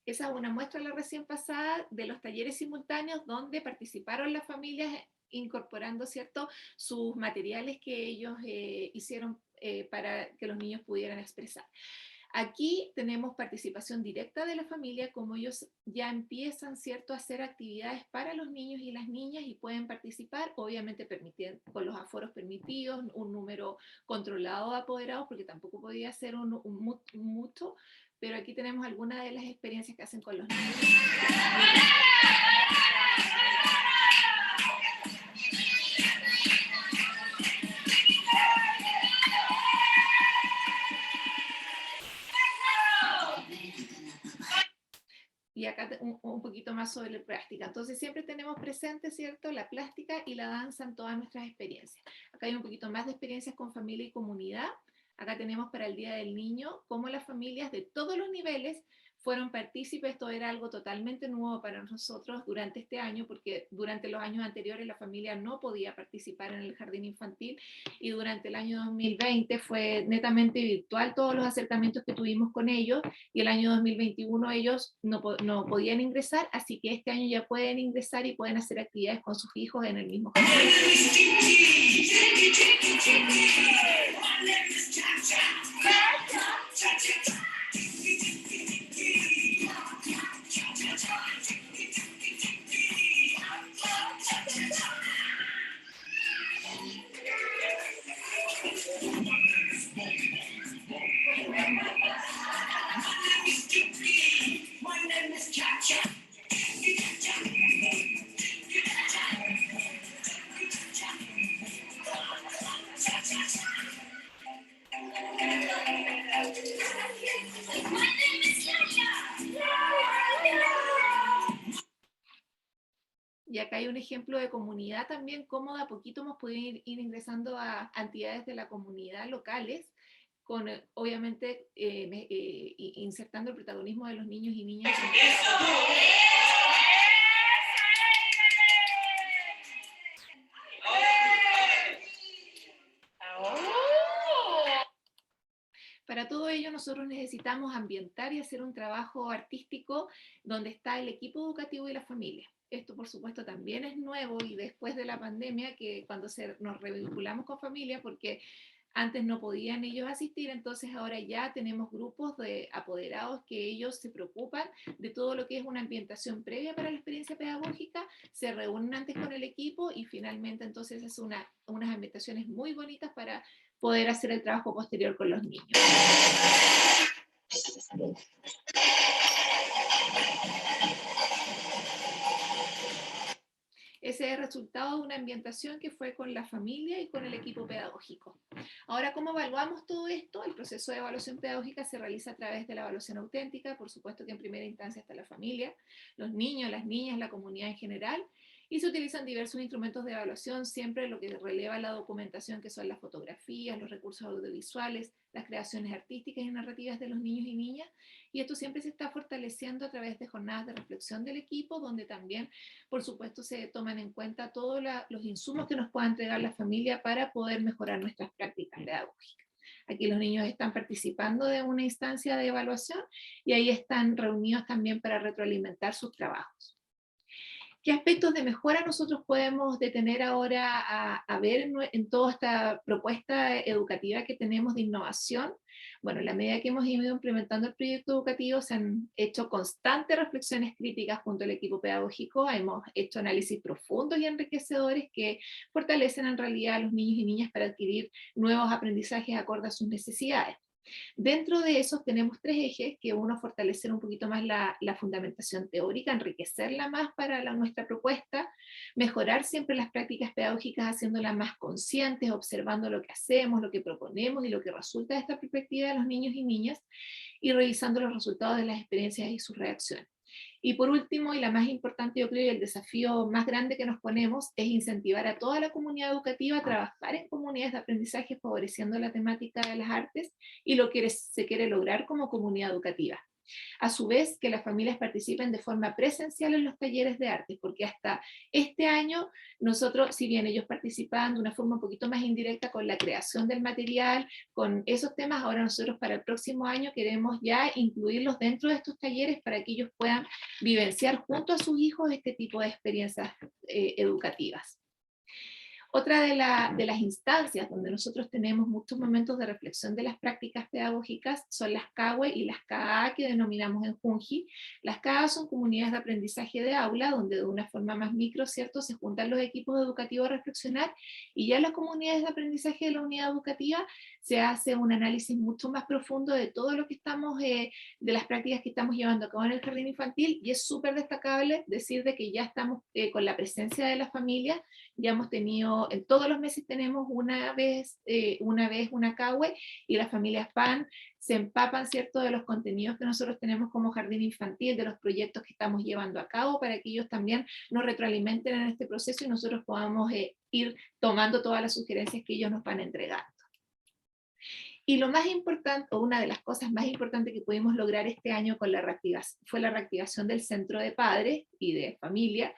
Esa es una muestra, la recién pasada, de los talleres simultáneos donde participaron las familias incorporando, ¿cierto?, sus materiales que ellos hicieron para que los niños pudieran expresar. Aquí tenemos participación directa de la familia, como ellos ya empiezan, ¿cierto?, a hacer actividades para los niños y las niñas y pueden participar, obviamente con los aforos permitidos, un número controlado de apoderados, porque tampoco podía ser mucho, pero aquí tenemos algunas de las experiencias que hacen con los niños. Y acá un poquito más sobre la plástica. Entonces siempre tenemos presente, ¿cierto?, la plástica y la danza en todas nuestras experiencias. Acá hay un poquito más de experiencias con familia y comunidad. Acá tenemos para el Día del Niño cómo las familias de todos los niveles fueron partícipes. Esto era algo totalmente nuevo para nosotros durante este año, porque durante los años anteriores la familia no podía participar en el jardín infantil, y durante el año 2020 fue netamente virtual todos los acercamientos que tuvimos con ellos, y el año 2021 ellos no podían ingresar, así que este año ya pueden ingresar y pueden hacer actividades con sus hijos en el mismo jardín. Y acá hay un ejemplo de comunidad también, cómo de a poquito hemos podido ir ingresando a entidades de la comunidad locales, con obviamente insertando el protagonismo de los niños y niñas. Para todo ello nosotros necesitamos ambientar y hacer un trabajo artístico donde está el equipo educativo y la familia. Esto, por supuesto, también es nuevo y después de la pandemia, que cuando nos revinculamos con familia, porque antes no podían ellos asistir, entonces ahora ya tenemos grupos de apoderados que ellos se preocupan de todo lo que es una ambientación previa para la experiencia pedagógica, se reúnen antes con el equipo y finalmente entonces es unas ambientaciones muy bonitas para poder hacer el trabajo posterior con los niños. Ese es el resultado de una ambientación que fue con la familia y con el equipo pedagógico. Ahora, ¿cómo evaluamos todo esto? El proceso de evaluación pedagógica se realiza a través de la evaluación auténtica, por supuesto que en primera instancia está la familia, los niños, las niñas, la comunidad en general, y se utilizan diversos instrumentos de evaluación, siempre lo que releva la documentación, que son las fotografías, los recursos audiovisuales, las creaciones artísticas y narrativas de los niños y niñas, y esto siempre se está fortaleciendo a través de jornadas de reflexión del equipo, donde también, por supuesto, se toman en cuenta todos los insumos que nos pueda entregar la familia para poder mejorar nuestras prácticas pedagógicas. Aquí los niños están participando de una instancia de evaluación y ahí están reunidos también para retroalimentar sus trabajos. ¿Qué aspectos de mejora nosotros podemos detener ahora a ver en toda esta propuesta educativa que tenemos de innovación? Bueno, en la medida que hemos ido implementando el proyecto educativo, se han hecho constantes reflexiones críticas junto al equipo pedagógico, hemos hecho análisis profundos y enriquecedores que fortalecen en realidad a los niños y niñas para adquirir nuevos aprendizajes acorde a sus necesidades. Dentro de esos tenemos 3 ejes, que uno, fortalecer un poquito más la fundamentación teórica, enriquecerla más para nuestra propuesta, mejorar siempre las prácticas pedagógicas haciéndolas más conscientes, observando lo que hacemos, lo que proponemos y lo que resulta de esta perspectiva de los niños y niñas, y revisando los resultados de las experiencias y sus reacciones. Y por último, y la más importante, yo creo, y el desafío más grande que nos ponemos, es incentivar a toda la comunidad educativa a trabajar en comunidades de aprendizaje favoreciendo la temática de las artes y lo que se quiere lograr como comunidad educativa. A su vez, que las familias participen de forma presencial en los talleres de arte, porque hasta este año nosotros, si bien ellos participaban de una forma un poquito más indirecta con la creación del material, con esos temas, ahora nosotros para el próximo año queremos ya incluirlos dentro de estos talleres para que ellos puedan vivenciar junto a sus hijos este tipo de experiencias educativas. Otra de las instancias donde nosotros tenemos muchos momentos de reflexión de las prácticas pedagógicas son las CAWE y las CAA, que denominamos en Junji. Las CAA son comunidades de aprendizaje de aula, donde de una forma más micro, ¿cierto?, se juntan los equipos educativos a reflexionar, y ya en las comunidades de aprendizaje de la unidad educativa se hace un análisis mucho más profundo de todo lo que estamos, de las prácticas que estamos llevando a cabo en el jardín infantil, y es súper destacable decir de que ya estamos con la presencia de la familia. Ya hemos tenido, en todos los meses tenemos una vez una CAWE, y las familias van, se empapan, ¿cierto?, de los contenidos que nosotros tenemos como jardín infantil, de los proyectos que estamos llevando a cabo, para que ellos también nos retroalimenten en este proceso y nosotros podamos ir tomando todas las sugerencias que ellos nos van entregando. Y lo más importante, o una de las cosas más importantes que pudimos lograr este año con la reactivación, fue la reactivación del Centro de Padres y de Familia,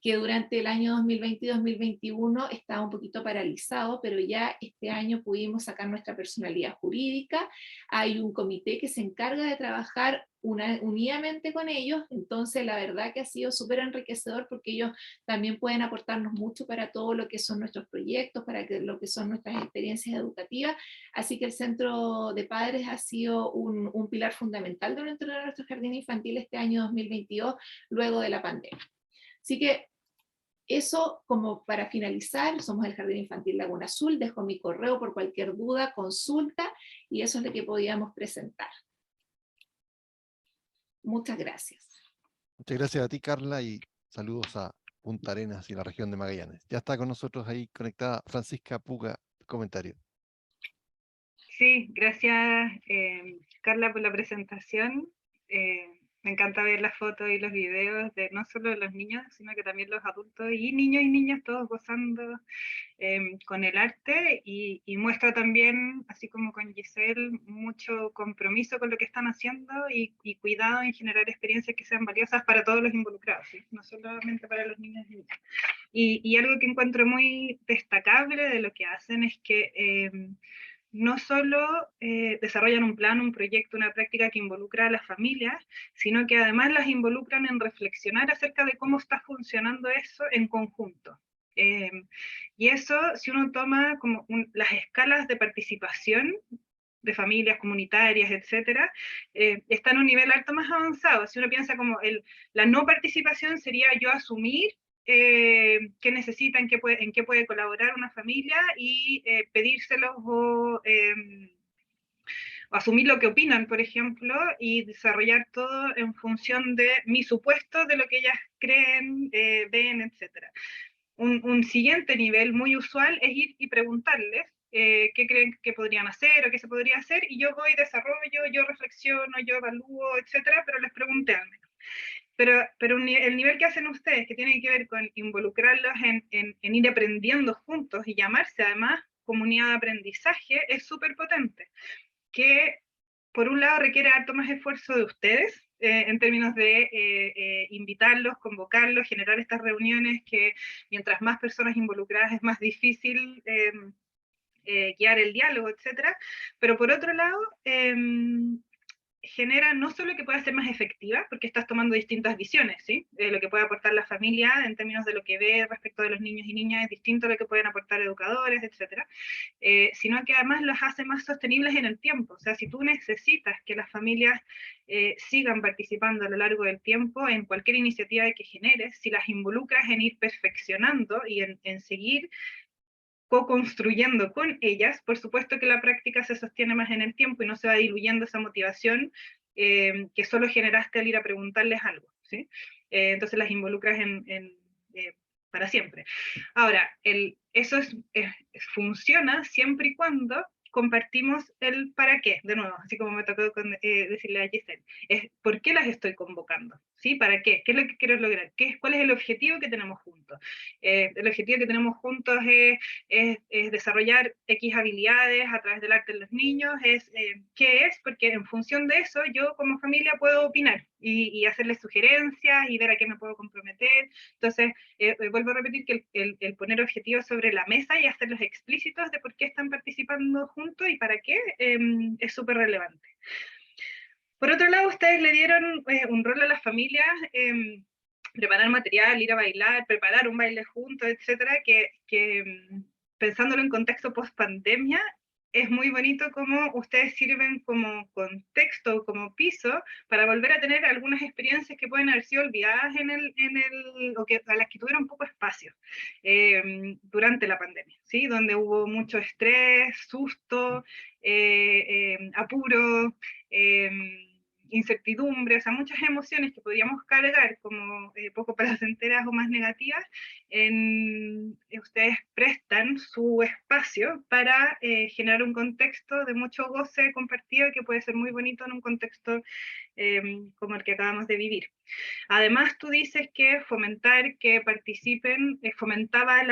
que durante el año 2020 y 2021 estaba un poquito paralizado, pero ya este año pudimos sacar nuestra personalidad jurídica. Hay un comité que se encarga de trabajar unidamente con ellos, entonces la verdad que ha sido súper enriquecedor, porque ellos también pueden aportarnos mucho para todo lo que son nuestros proyectos, para lo que son nuestras experiencias educativas, así que el Centro de Padres ha sido un pilar fundamental dentro de nuestro jardín infantil este año 2022, luego de la pandemia. Así que eso, como para finalizar, somos el Jardín Infantil Laguna Azul, dejo mi correo por cualquier duda, consulta, y eso es lo que podíamos presentar. Muchas gracias. Muchas gracias a ti, Carla, y saludos a Punta Arenas y la región de Magallanes. Ya está con nosotros ahí conectada Francisca Puga, comentario. Sí, gracias Carla por la presentación. Me encanta ver las fotos y los videos de no solo de los niños, sino que también los adultos y niños y niñas todos gozando con el arte, y muestra también, así como con Giselle, mucho compromiso con lo que están haciendo y cuidado en generar experiencias que sean valiosas para todos los involucrados, ¿sí? No solamente para los niños y niñas. Y algo que encuentro muy destacable de lo que hacen es que no solo desarrollan un plan, un proyecto, una práctica que involucra a las familias, sino que además las involucran en reflexionar acerca de cómo está funcionando eso en conjunto. Y eso, si uno toma como las escalas de participación de familias comunitarias, etcétera, está en un nivel alto más avanzado. Si uno piensa como la no participación sería yo asumir qué necesita, en qué puede colaborar una familia y pedírselos o asumir lo que opinan, por ejemplo, y desarrollar todo en función de mi supuesto, de lo que ellas creen, ven, etcétera. Un siguiente nivel muy usual es ir y preguntarles qué creen que podrían hacer o qué se podría hacer, y yo voy, desarrollo, yo reflexiono, yo evalúo, etcétera, pero les pregunté al menos. Pero el nivel que hacen ustedes, que tiene que ver con involucrarlos en ir aprendiendo juntos y llamarse además comunidad de aprendizaje, es súper potente, que por un lado requiere harto más esfuerzo de ustedes, en términos de invitarlos, convocarlos, generar estas reuniones que mientras más personas involucradas es más difícil guiar el diálogo, etcétera. Pero por otro lado, genera no solo que pueda ser más efectiva, porque estás tomando distintas visiones, ¿sí? Lo que puede aportar la familia en términos de lo que ve respecto de los niños y niñas es distinto a lo que pueden aportar educadores, etcétera, sino que además las hace más sostenibles en el tiempo. O sea, si tú necesitas que las familias sigan participando a lo largo del tiempo en cualquier iniciativa que generes, si las involucras en ir perfeccionando y en seguir co-construyendo con ellas, por supuesto que la práctica se sostiene más en el tiempo y no se va diluyendo esa motivación que solo generaste al ir a preguntarles algo, ¿sí? Entonces las involucras para siempre. Ahora, eso funciona siempre y cuando compartimos el para qué, de nuevo, así como me tocó decirle a Giselle, es por qué las estoy convocando, ¿sí? ¿Para qué? ¿Qué es lo que quiero lograr? ¿Cuál es el objetivo que tenemos juntos? El objetivo que tenemos juntos es desarrollar X habilidades a través del arte en los niños, ¿qué es? Porque en función de eso yo como familia puedo opinar y hacerles sugerencias y ver a qué me puedo comprometer. Entonces, vuelvo a repetir que el poner objetivos sobre la mesa y hacerlos explícitos de por qué están participando juntos y para qué es súper relevante. Por otro lado, ustedes le dieron un rol a las familias, preparar material, ir a bailar, preparar un baile juntos, etcétera, que pensándolo en contexto post-pandemia, es muy bonito cómo ustedes sirven como contexto, como piso, para volver a tener algunas experiencias que pueden haber sido olvidadas o que, a las que tuvieron poco espacio durante la pandemia, ¿sí? Donde hubo mucho estrés, susto, apuro, incertidumbre, o sea, muchas emociones que podríamos cargar como poco placenteras o más negativas, ustedes prestan su espacio para generar un contexto de mucho goce compartido que puede ser muy bonito en un contexto como el que acabamos de vivir. Además, tú dices que fomentar que participen fomentaba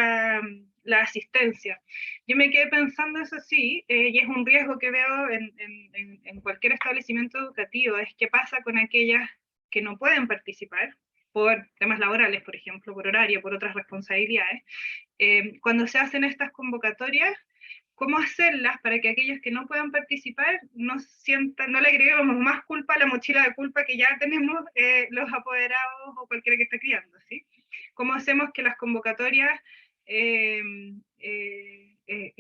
la asistencia. Yo me quedé pensando eso sí, y es un riesgo que veo en cualquier establecimiento educativo, es qué pasa con aquellas que no pueden participar por temas laborales, por ejemplo, por horario, por otras responsabilidades. Cuando se hacen estas convocatorias, ¿cómo hacerlas para que aquellos que no puedan participar no le agreguemos más culpa a la mochila de culpa que ya tenemos los apoderados o cualquiera que esté criando, ¿sí? ¿Cómo hacemos que las convocatorias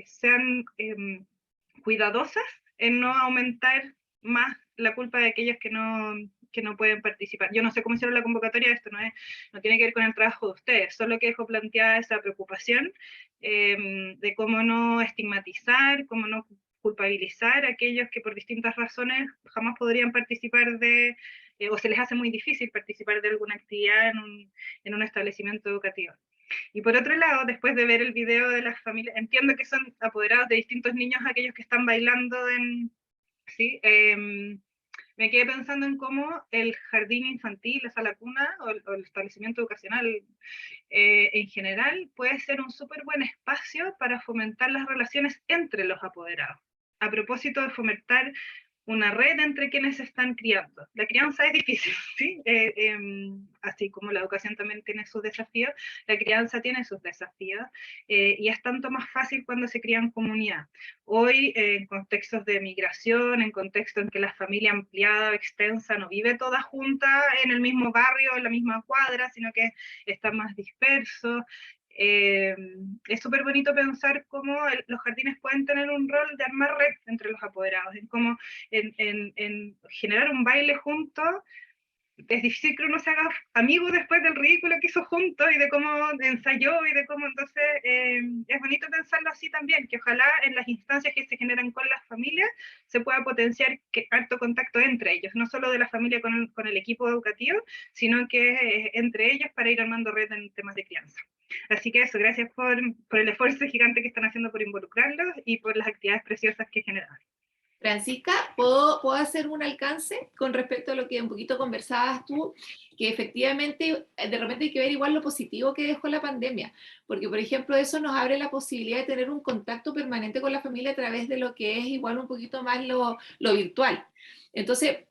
sean cuidadosas en no aumentar más la culpa de aquellos que no pueden participar? Yo no sé cómo hicieron la convocatoria, esto no tiene que ver con el trabajo de ustedes, solo que dejo planteada esa preocupación de cómo no estigmatizar, cómo no culpabilizar a aquellos que por distintas razones jamás podrían participar o se les hace muy difícil participar de alguna actividad en un establecimiento educativo. Y por otro lado, después de ver el video de las familias, entiendo que son apoderados de distintos niños aquellos que están bailando ¿sí? Me quedé pensando en cómo el jardín infantil, la sala cuna o el establecimiento educacional en general puede ser un súper buen espacio para fomentar las relaciones entre los apoderados. A propósito de fomentar una red entre quienes se están criando. La crianza es difícil, ¿sí? Así como la educación también tiene sus desafíos, la crianza tiene sus desafíos, y es tanto más fácil cuando se cría en comunidad. Hoy, en contextos de migración, en contextos en que la familia ampliada o extensa no vive toda junta en el mismo barrio, en la misma cuadra, sino que está más disperso, es súper bonito pensar cómo los jardines pueden tener un rol de armar red entre los apoderados, en cómo en generar un baile juntos. Es difícil que uno se haga amigo después del ridículo que hizo juntos y de cómo ensayó y de cómo, entonces es bonito pensarlo así también, que ojalá en las instancias que se generan con las familias se pueda potenciar harto contacto entre ellos, no solo de la familia con el equipo educativo, sino que entre ellos para ir armando red en temas de crianza. Así que eso, gracias por el esfuerzo gigante que están haciendo por involucrarlos y por las actividades preciosas que generan. Francisca, ¿puedo hacer un alcance con respecto a lo que un poquito conversabas tú? Que efectivamente de repente hay que ver igual lo positivo que dejó la pandemia, porque por ejemplo eso nos abre la posibilidad de tener un contacto permanente con la familia a través de lo que es igual un poquito más lo virtual. Entonces,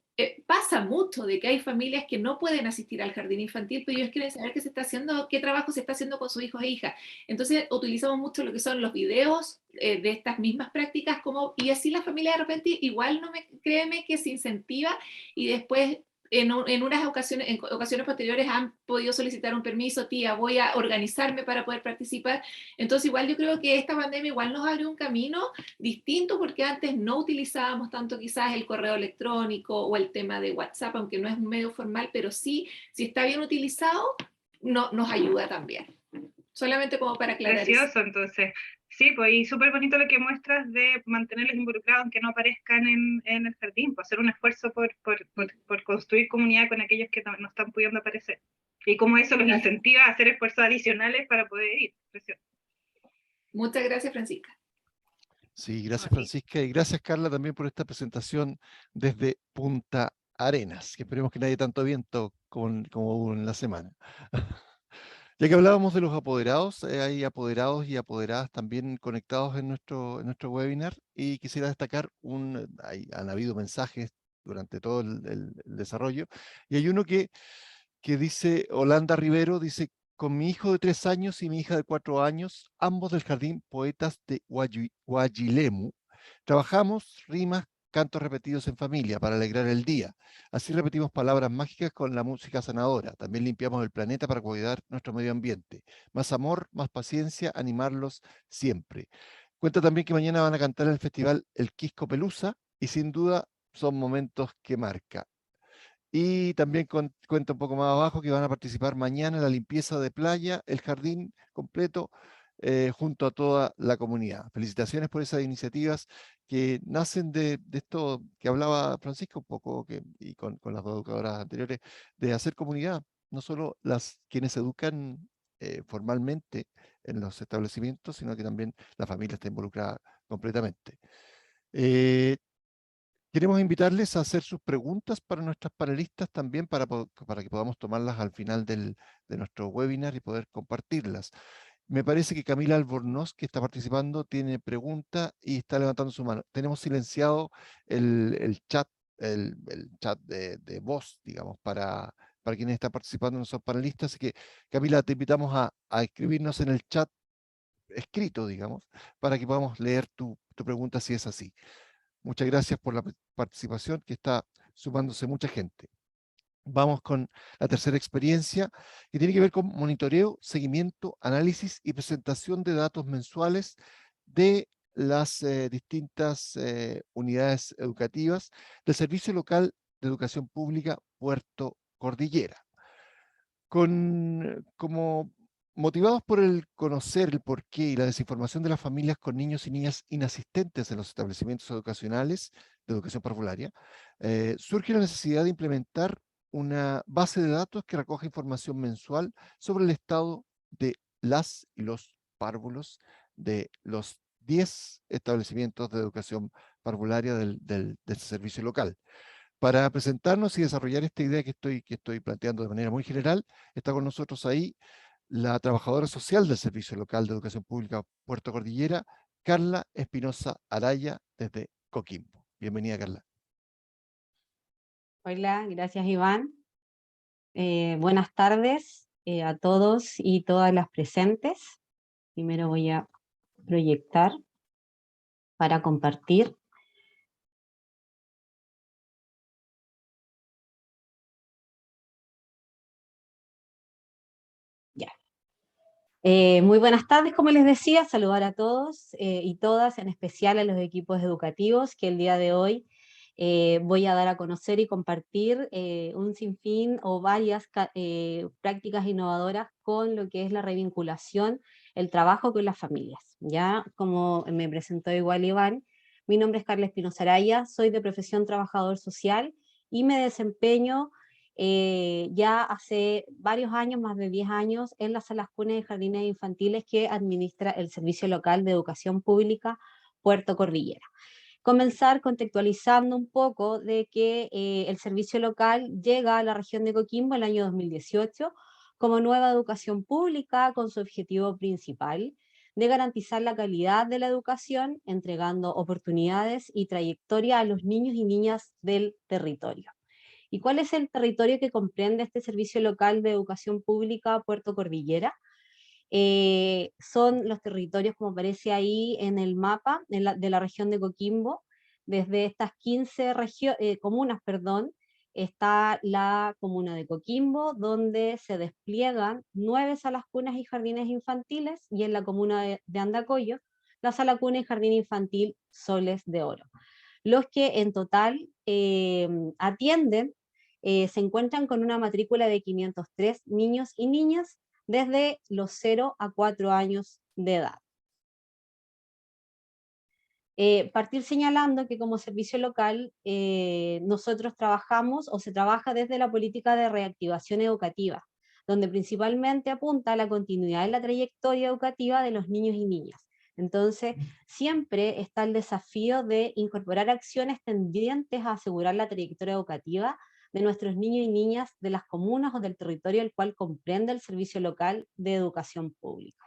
pasa mucho de que hay familias que no pueden asistir al jardín infantil, pero ellos quieren saber qué se está haciendo, qué trabajo se está haciendo con sus hijos e hijas. Entonces utilizamos mucho lo que son los videos de estas mismas prácticas, y así la familia de repente igual créeme que se incentiva y después en ocasiones posteriores han podido solicitar un permiso, tía, voy a organizarme para poder participar. Entonces igual yo creo que esta pandemia igual nos abre un camino distinto, porque antes no utilizábamos tanto quizás el correo electrónico o el tema de WhatsApp, aunque no es un medio formal, pero sí, si está bien utilizado, nos ayuda también. Solamente como para aclarar. Precioso, entonces. Sí, pues y súper bonito lo que muestras de mantenerlos involucrados aunque no aparezcan en el jardín, pues hacer un esfuerzo por construir comunidad con aquellos que no están pudiendo aparecer. Y como eso los incentiva a hacer esfuerzos adicionales para poder ir. Precioso. Muchas gracias, Francisca. Sí, gracias Francisca, y gracias Carla también por esta presentación desde Punta Arenas, que esperemos que no haya tanto viento como hubo en la semana. Ya que hablábamos de los apoderados, hay apoderados y apoderadas también conectados en nuestro webinar, y quisiera destacar han habido mensajes durante todo el desarrollo, y hay uno que dice, Holanda Rivero, dice: con mi hijo de 3 años y mi hija de 4 años, ambos del Jardín Poetas de Guayilemu, trabajamos rimas, cantos repetidos en familia para alegrar el día. Así repetimos palabras mágicas con la música sanadora. También limpiamos el planeta para cuidar nuestro medio ambiente. Más amor, más paciencia, animarlos siempre. Cuenta también que mañana van a cantar en el festival El Quisco Pelusa, y sin duda son momentos que marca. Y también cuenta un poco más abajo que van a participar mañana en la limpieza de playa, el jardín completo, junto a toda la comunidad. Felicitaciones por esas iniciativas que nacen de esto que hablaba Francisco un poco, y con las dos educadoras anteriores, de hacer comunidad, no solo quienes educan formalmente en los establecimientos, sino que también la familia está involucrada completamente. Queremos invitarles a hacer sus preguntas para nuestras panelistas también, para que podamos tomarlas al final de nuestro webinar y poder compartirlas. Me parece que Camila Albornoz, que está participando, tiene pregunta y está levantando su mano. Tenemos silenciado el chat, el chat de voz, digamos, para quienes están participando, nuestros panelistas. Así que, Camila, te invitamos a escribirnos en el chat escrito, digamos, para que podamos leer tu pregunta si es así. Muchas gracias por la participación, que está sumándose mucha gente. Vamos con la tercera experiencia, que tiene que ver con monitoreo, seguimiento, análisis y presentación de datos mensuales de las distintas unidades educativas del Servicio Local de Educación Pública Puerto Cordillera. Como motivados por el conocer el porqué y la desinformación de las familias con niños y niñas inasistentes en los establecimientos educacionales de educación parvularia, surge la necesidad de implementar una base de datos que recoja información mensual sobre el estado de las y los párvulos de los 10 establecimientos de educación parvularia del servicio local. Para presentarnos y desarrollar esta idea que estoy planteando de manera muy general, está con nosotros ahí la trabajadora social del Servicio Local de Educación Pública Puerto Cordillera, Carla Espinosa Araya, desde Coquimbo. Bienvenida, Carla. Hola, gracias Iván. Buenas tardes a todos y todas las presentes. Primero voy a proyectar para compartir. Ya. Muy buenas tardes, como les decía, saludar a todos y todas, en especial a los equipos educativos que el día de hoy voy a dar a conocer y compartir un sinfín o varias prácticas innovadoras con lo que es la revinculación, el trabajo con las familias. Ya, como me presentó igual Iván, mi nombre es Carla Espinosa Araya, soy de profesión trabajador social y me desempeño ya hace varios años, más de 10 años, en las salas cunas y jardines infantiles que administra el Servicio Local de Educación Pública Puerto Cordillera. Comenzar contextualizando un poco de que el servicio local llega a la región de Coquimbo el año 2018 como nueva educación pública con su objetivo principal de garantizar la calidad de la educación, entregando oportunidades y trayectoria a los niños y niñas del territorio. ¿Y cuál es el territorio que comprende este servicio local de educación pública Puerto Cordillera? Son los territorios, como aparece ahí en el mapa de la región de Coquimbo. Desde estas 15 comunas, perdón, está la comuna de Coquimbo, donde se despliegan 9 salas cunas y jardines infantiles, y en la comuna de Andacollo, la sala cuna y jardín infantil Soles de Oro. Los que en total atienden, se encuentran con una matrícula de 503 niños y niñas desde los 0 a 4 años de edad. Partir señalando que como servicio local nosotros trabajamos o se trabaja desde la política de reactivación educativa, donde principalmente apunta a la continuidad de la trayectoria educativa de los niños y niñas. Entonces, siempre está el desafío de incorporar acciones tendientes a asegurar la trayectoria educativa de nuestros niños y niñas de las comunas o del territorio al cual comprende el servicio local de educación pública.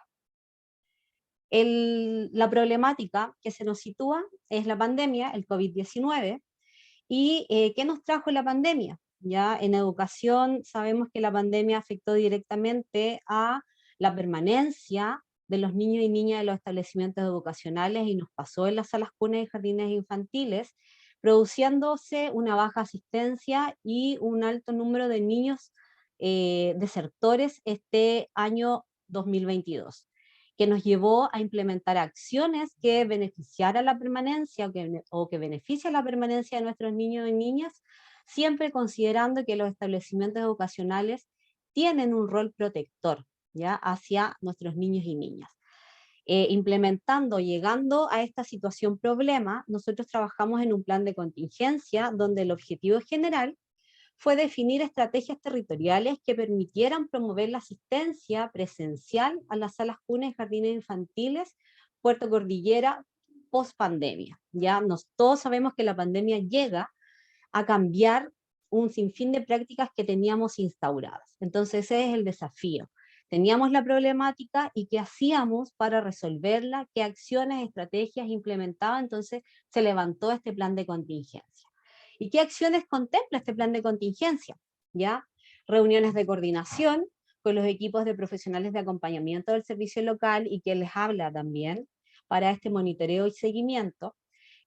La problemática que se nos sitúa es la pandemia, el COVID-19, y ¿qué nos trajo la pandemia? Ya en educación sabemos que la pandemia afectó directamente a la permanencia de los niños y niñas de los establecimientos educacionales y nos pasó en las salas cunas y jardines infantiles, produciéndose una baja asistencia y un alto número de niños desertores este año 2022, que nos llevó a implementar acciones que beneficiaran la permanencia o que benefician la permanencia de nuestros niños y niñas, siempre considerando que los establecimientos educacionales tienen un rol protector, ¿ya?, hacia nuestros niños y niñas. Implementando, llegando a esta situación problema, nosotros trabajamos en un plan de contingencia donde el objetivo general fue definir estrategias territoriales que permitieran promover la asistencia presencial a las salas cunas y jardines infantiles Puerto Cordillera post pandemia. Ya todos sabemos que la pandemia llega a cambiar un sinfín de prácticas que teníamos instauradas. Entonces ese es el desafío. Teníamos la problemática y qué hacíamos para resolverla, qué acciones, estrategias implementaba. Entonces se levantó este plan de contingencia. ¿Y qué acciones contempla este plan de contingencia? ¿Ya? Reuniones de coordinación con los equipos de profesionales de acompañamiento del servicio local y que les habla también para este monitoreo y seguimiento.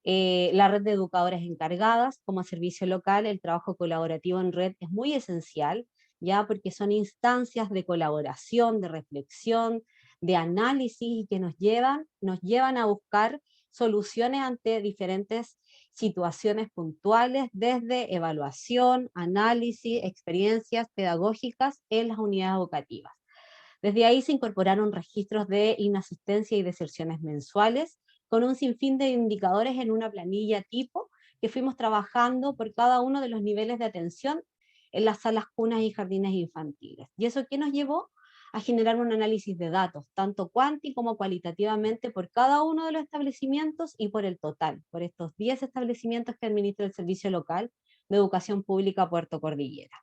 La red de educadores encargadas como servicio local, el trabajo colaborativo en red es muy esencial, ya porque son instancias de colaboración, de reflexión, de análisis y que nos llevan a buscar soluciones ante diferentes situaciones puntuales, desde evaluación, análisis, experiencias pedagógicas en las unidades educativas. Desde ahí se incorporaron registros de inasistencia y deserciones mensuales, con un sinfín de indicadores en una planilla tipo que fuimos trabajando por cada uno de los niveles de atención en las salas cunas y jardines infantiles. ¿Y eso qué nos llevó? A generar un análisis de datos, tanto cuántico como cualitativamente, por cada uno de los establecimientos y por el total, por estos 10 establecimientos que administra el Servicio Local de Educación Pública Puerto Cordillera.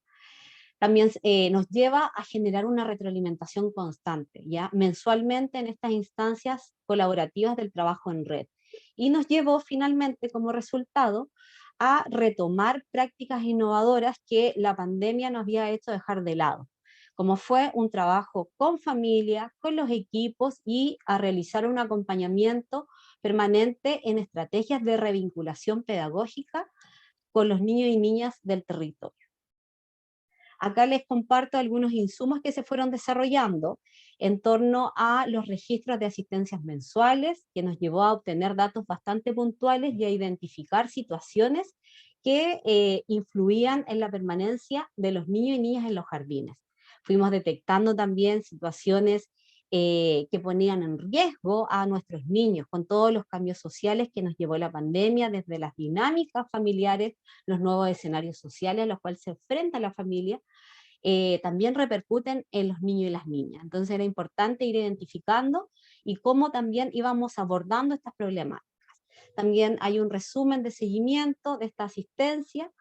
También nos lleva a generar una retroalimentación constante, ¿ya?, mensualmente en estas instancias colaborativas del trabajo en red. Y nos llevó finalmente como resultado a retomar prácticas innovadoras que la pandemia nos había hecho dejar de lado, como fue un trabajo con familia, con los equipos y a realizar un acompañamiento permanente en estrategias de revinculación pedagógica con los niños y niñas del territorio. Acá les comparto algunos insumos que se fueron desarrollando en torno a los registros de asistencias mensuales, que nos llevó a obtener datos bastante puntuales y a identificar situaciones que influían en la permanencia de los niños y niñas en los jardines. Fuimos detectando también situaciones que ponían en riesgo a nuestros niños, con todos los cambios sociales que nos llevó la pandemia, desde las dinámicas familiares, los nuevos escenarios sociales a los cuales se enfrenta la familia, también repercuten en los niños y las niñas. Entonces era importante ir identificando y cómo también íbamos abordando estas problemáticas. También hay un resumen de seguimiento de esta asistencia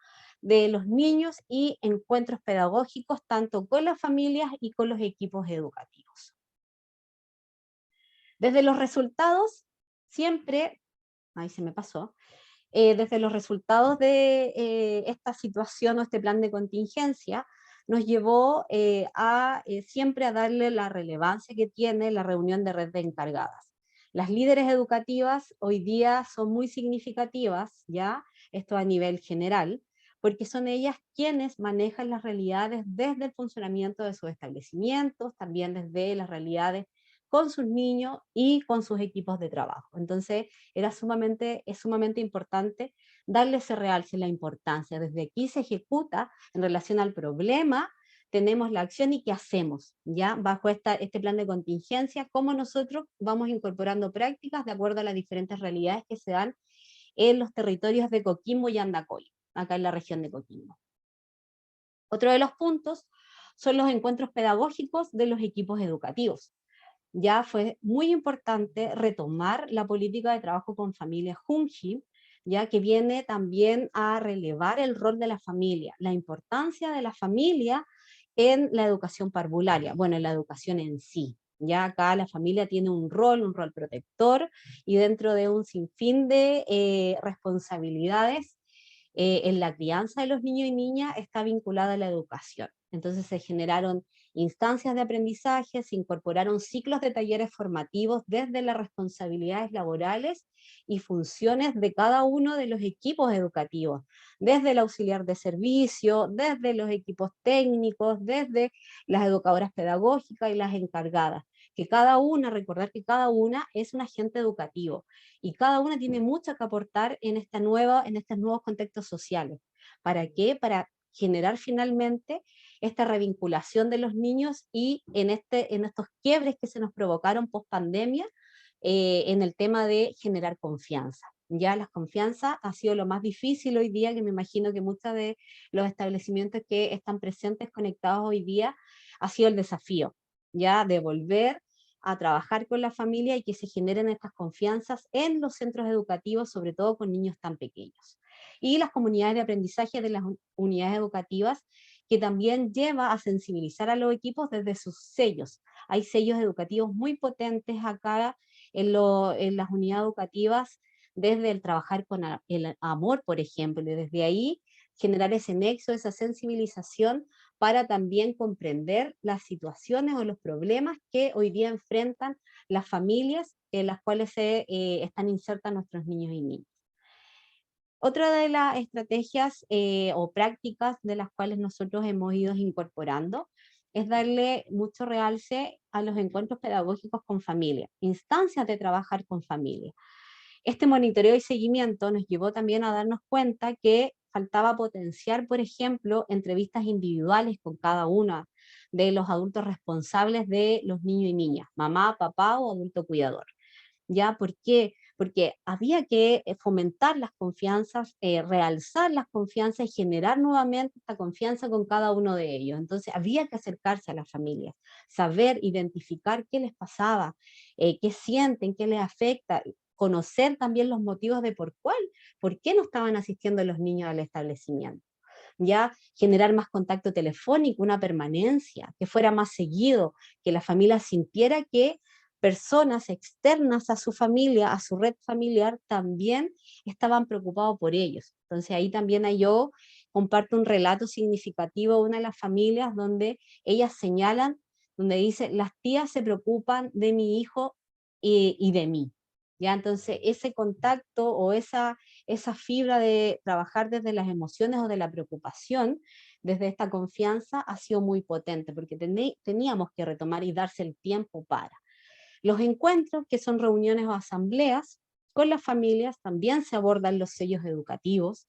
de los niños y encuentros pedagógicos tanto con las familias y con los equipos educativos. Desde los resultados, siempre, ahí se me pasó, desde los resultados de esta situación o este plan de contingencia, nos llevó siempre a darle la relevancia que tiene la reunión de red de encargadas. Las líderes educativas hoy día son muy significativas, ¿ya? Esto a nivel general, porque son ellas quienes manejan las realidades desde el funcionamiento de sus establecimientos, también desde las realidades con sus niños y con sus equipos de trabajo. Entonces, es sumamente importante darle ese realce, la importancia. Desde aquí se ejecuta en relación al problema, tenemos la acción y qué hacemos, ¿ya? Bajo este plan de contingencia, cómo nosotros vamos incorporando prácticas de acuerdo a las diferentes realidades que se dan en los territorios de Coquimbo y Andacoy, acá en la región de Coquimbo. Otro de los puntos son los encuentros pedagógicos de los equipos educativos. Ya fue muy importante retomar la política de trabajo con familias Junji, ya que viene también a relevar el rol de la familia, la importancia de la familia en la educación parvularia, bueno, en la educación en sí. Ya acá la familia tiene un rol protector, y dentro de un sinfín de responsabilidades en la crianza de los niños y niñas está vinculada a la educación. Entonces se generaron instancias de aprendizaje, se incorporaron ciclos de talleres formativos desde las responsabilidades laborales y funciones de cada uno de los equipos educativos, desde el auxiliar de servicio, desde los equipos técnicos, desde las educadoras pedagógicas y las encargadas, que cada una, recordar que cada una es un agente educativo, y cada una tiene mucho que aportar en estos nuevos contextos sociales. ¿Para qué? Para generar finalmente esta revinculación de los niños y en estos quiebres que se nos provocaron post pandemia en el tema de generar confianza. Ya la confianza ha sido lo más difícil hoy día, que me imagino que muchos de los establecimientos que están presentes, conectados hoy día, ha sido el desafío, ya de volver a trabajar con la familia y que se generen estas confianzas en los centros educativos, sobre todo con niños tan pequeños. Y las comunidades de aprendizaje de las unidades educativas, que también lleva a sensibilizar a los equipos desde sus sellos. Hay sellos educativos muy potentes acá en las unidades educativas, desde el trabajar con el amor, por ejemplo, y desde ahí generar ese nexo, esa sensibilización, para también comprender las situaciones o los problemas que hoy día enfrentan las familias en las cuales están insertas nuestros niños y niñas. Otra de las estrategias o prácticas de las cuales nosotros hemos ido incorporando es darle mucho realce a los encuentros pedagógicos con familia, instancias de trabajar con familia. Este monitoreo y seguimiento nos llevó también a darnos cuenta que faltaba potenciar, por ejemplo, entrevistas individuales con cada uno de los adultos responsables de los niños y niñas, mamá, papá o adulto cuidador. ¿Ya? ¿Por qué? Porque había que fomentar las confianzas, realzar las confianzas y generar nuevamente esta confianza con cada uno de ellos. Entonces había que acercarse a las familias, saber identificar qué les pasaba, qué sienten, qué les afecta, conocer también los motivos de por qué no estaban asistiendo los niños al establecimiento. Ya generar más contacto telefónico, una permanencia, que fuera más seguido, que la familia sintiera que personas externas a su familia, a su red familiar, también estaban preocupados por ellos. Entonces ahí también yo comparto un relato significativo de una de las familias donde ellas señalan, donde dice, las tías se preocupan de mi hijo y de mí. ¿Ya? Entonces ese contacto o esa fibra de trabajar desde las emociones o de la preocupación, desde esta confianza, ha sido muy potente, porque teníamos que retomar y darse el tiempo para. Los encuentros, que son reuniones o asambleas con las familias, también se abordan los sellos educativos,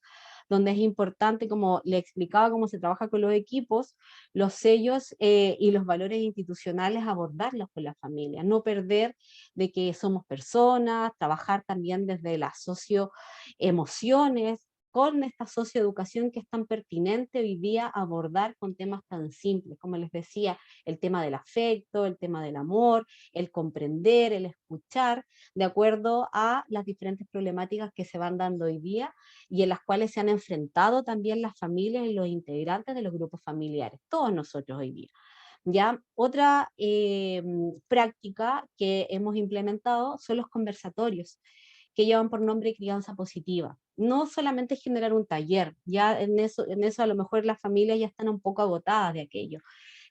donde es importante, como le explicaba, cómo se trabaja con los equipos, los sellos y los valores institucionales, abordarlos con la familia, no perder de que somos personas, trabajar también desde las socioemociones, con esta socioeducación que es tan pertinente hoy día abordar con temas tan simples, como les decía, el tema del afecto, el tema del amor, el comprender, el escuchar, de acuerdo a las diferentes problemáticas que se van dando hoy día y en las cuales se han enfrentado también las familias y los integrantes de los grupos familiares, todos nosotros hoy día. Ya, otra práctica que hemos implementado son los conversatorios, que llevan por nombre Crianza Positiva. No solamente generar un taller, ya en eso a lo mejor las familias ya están un poco agotadas de aquello.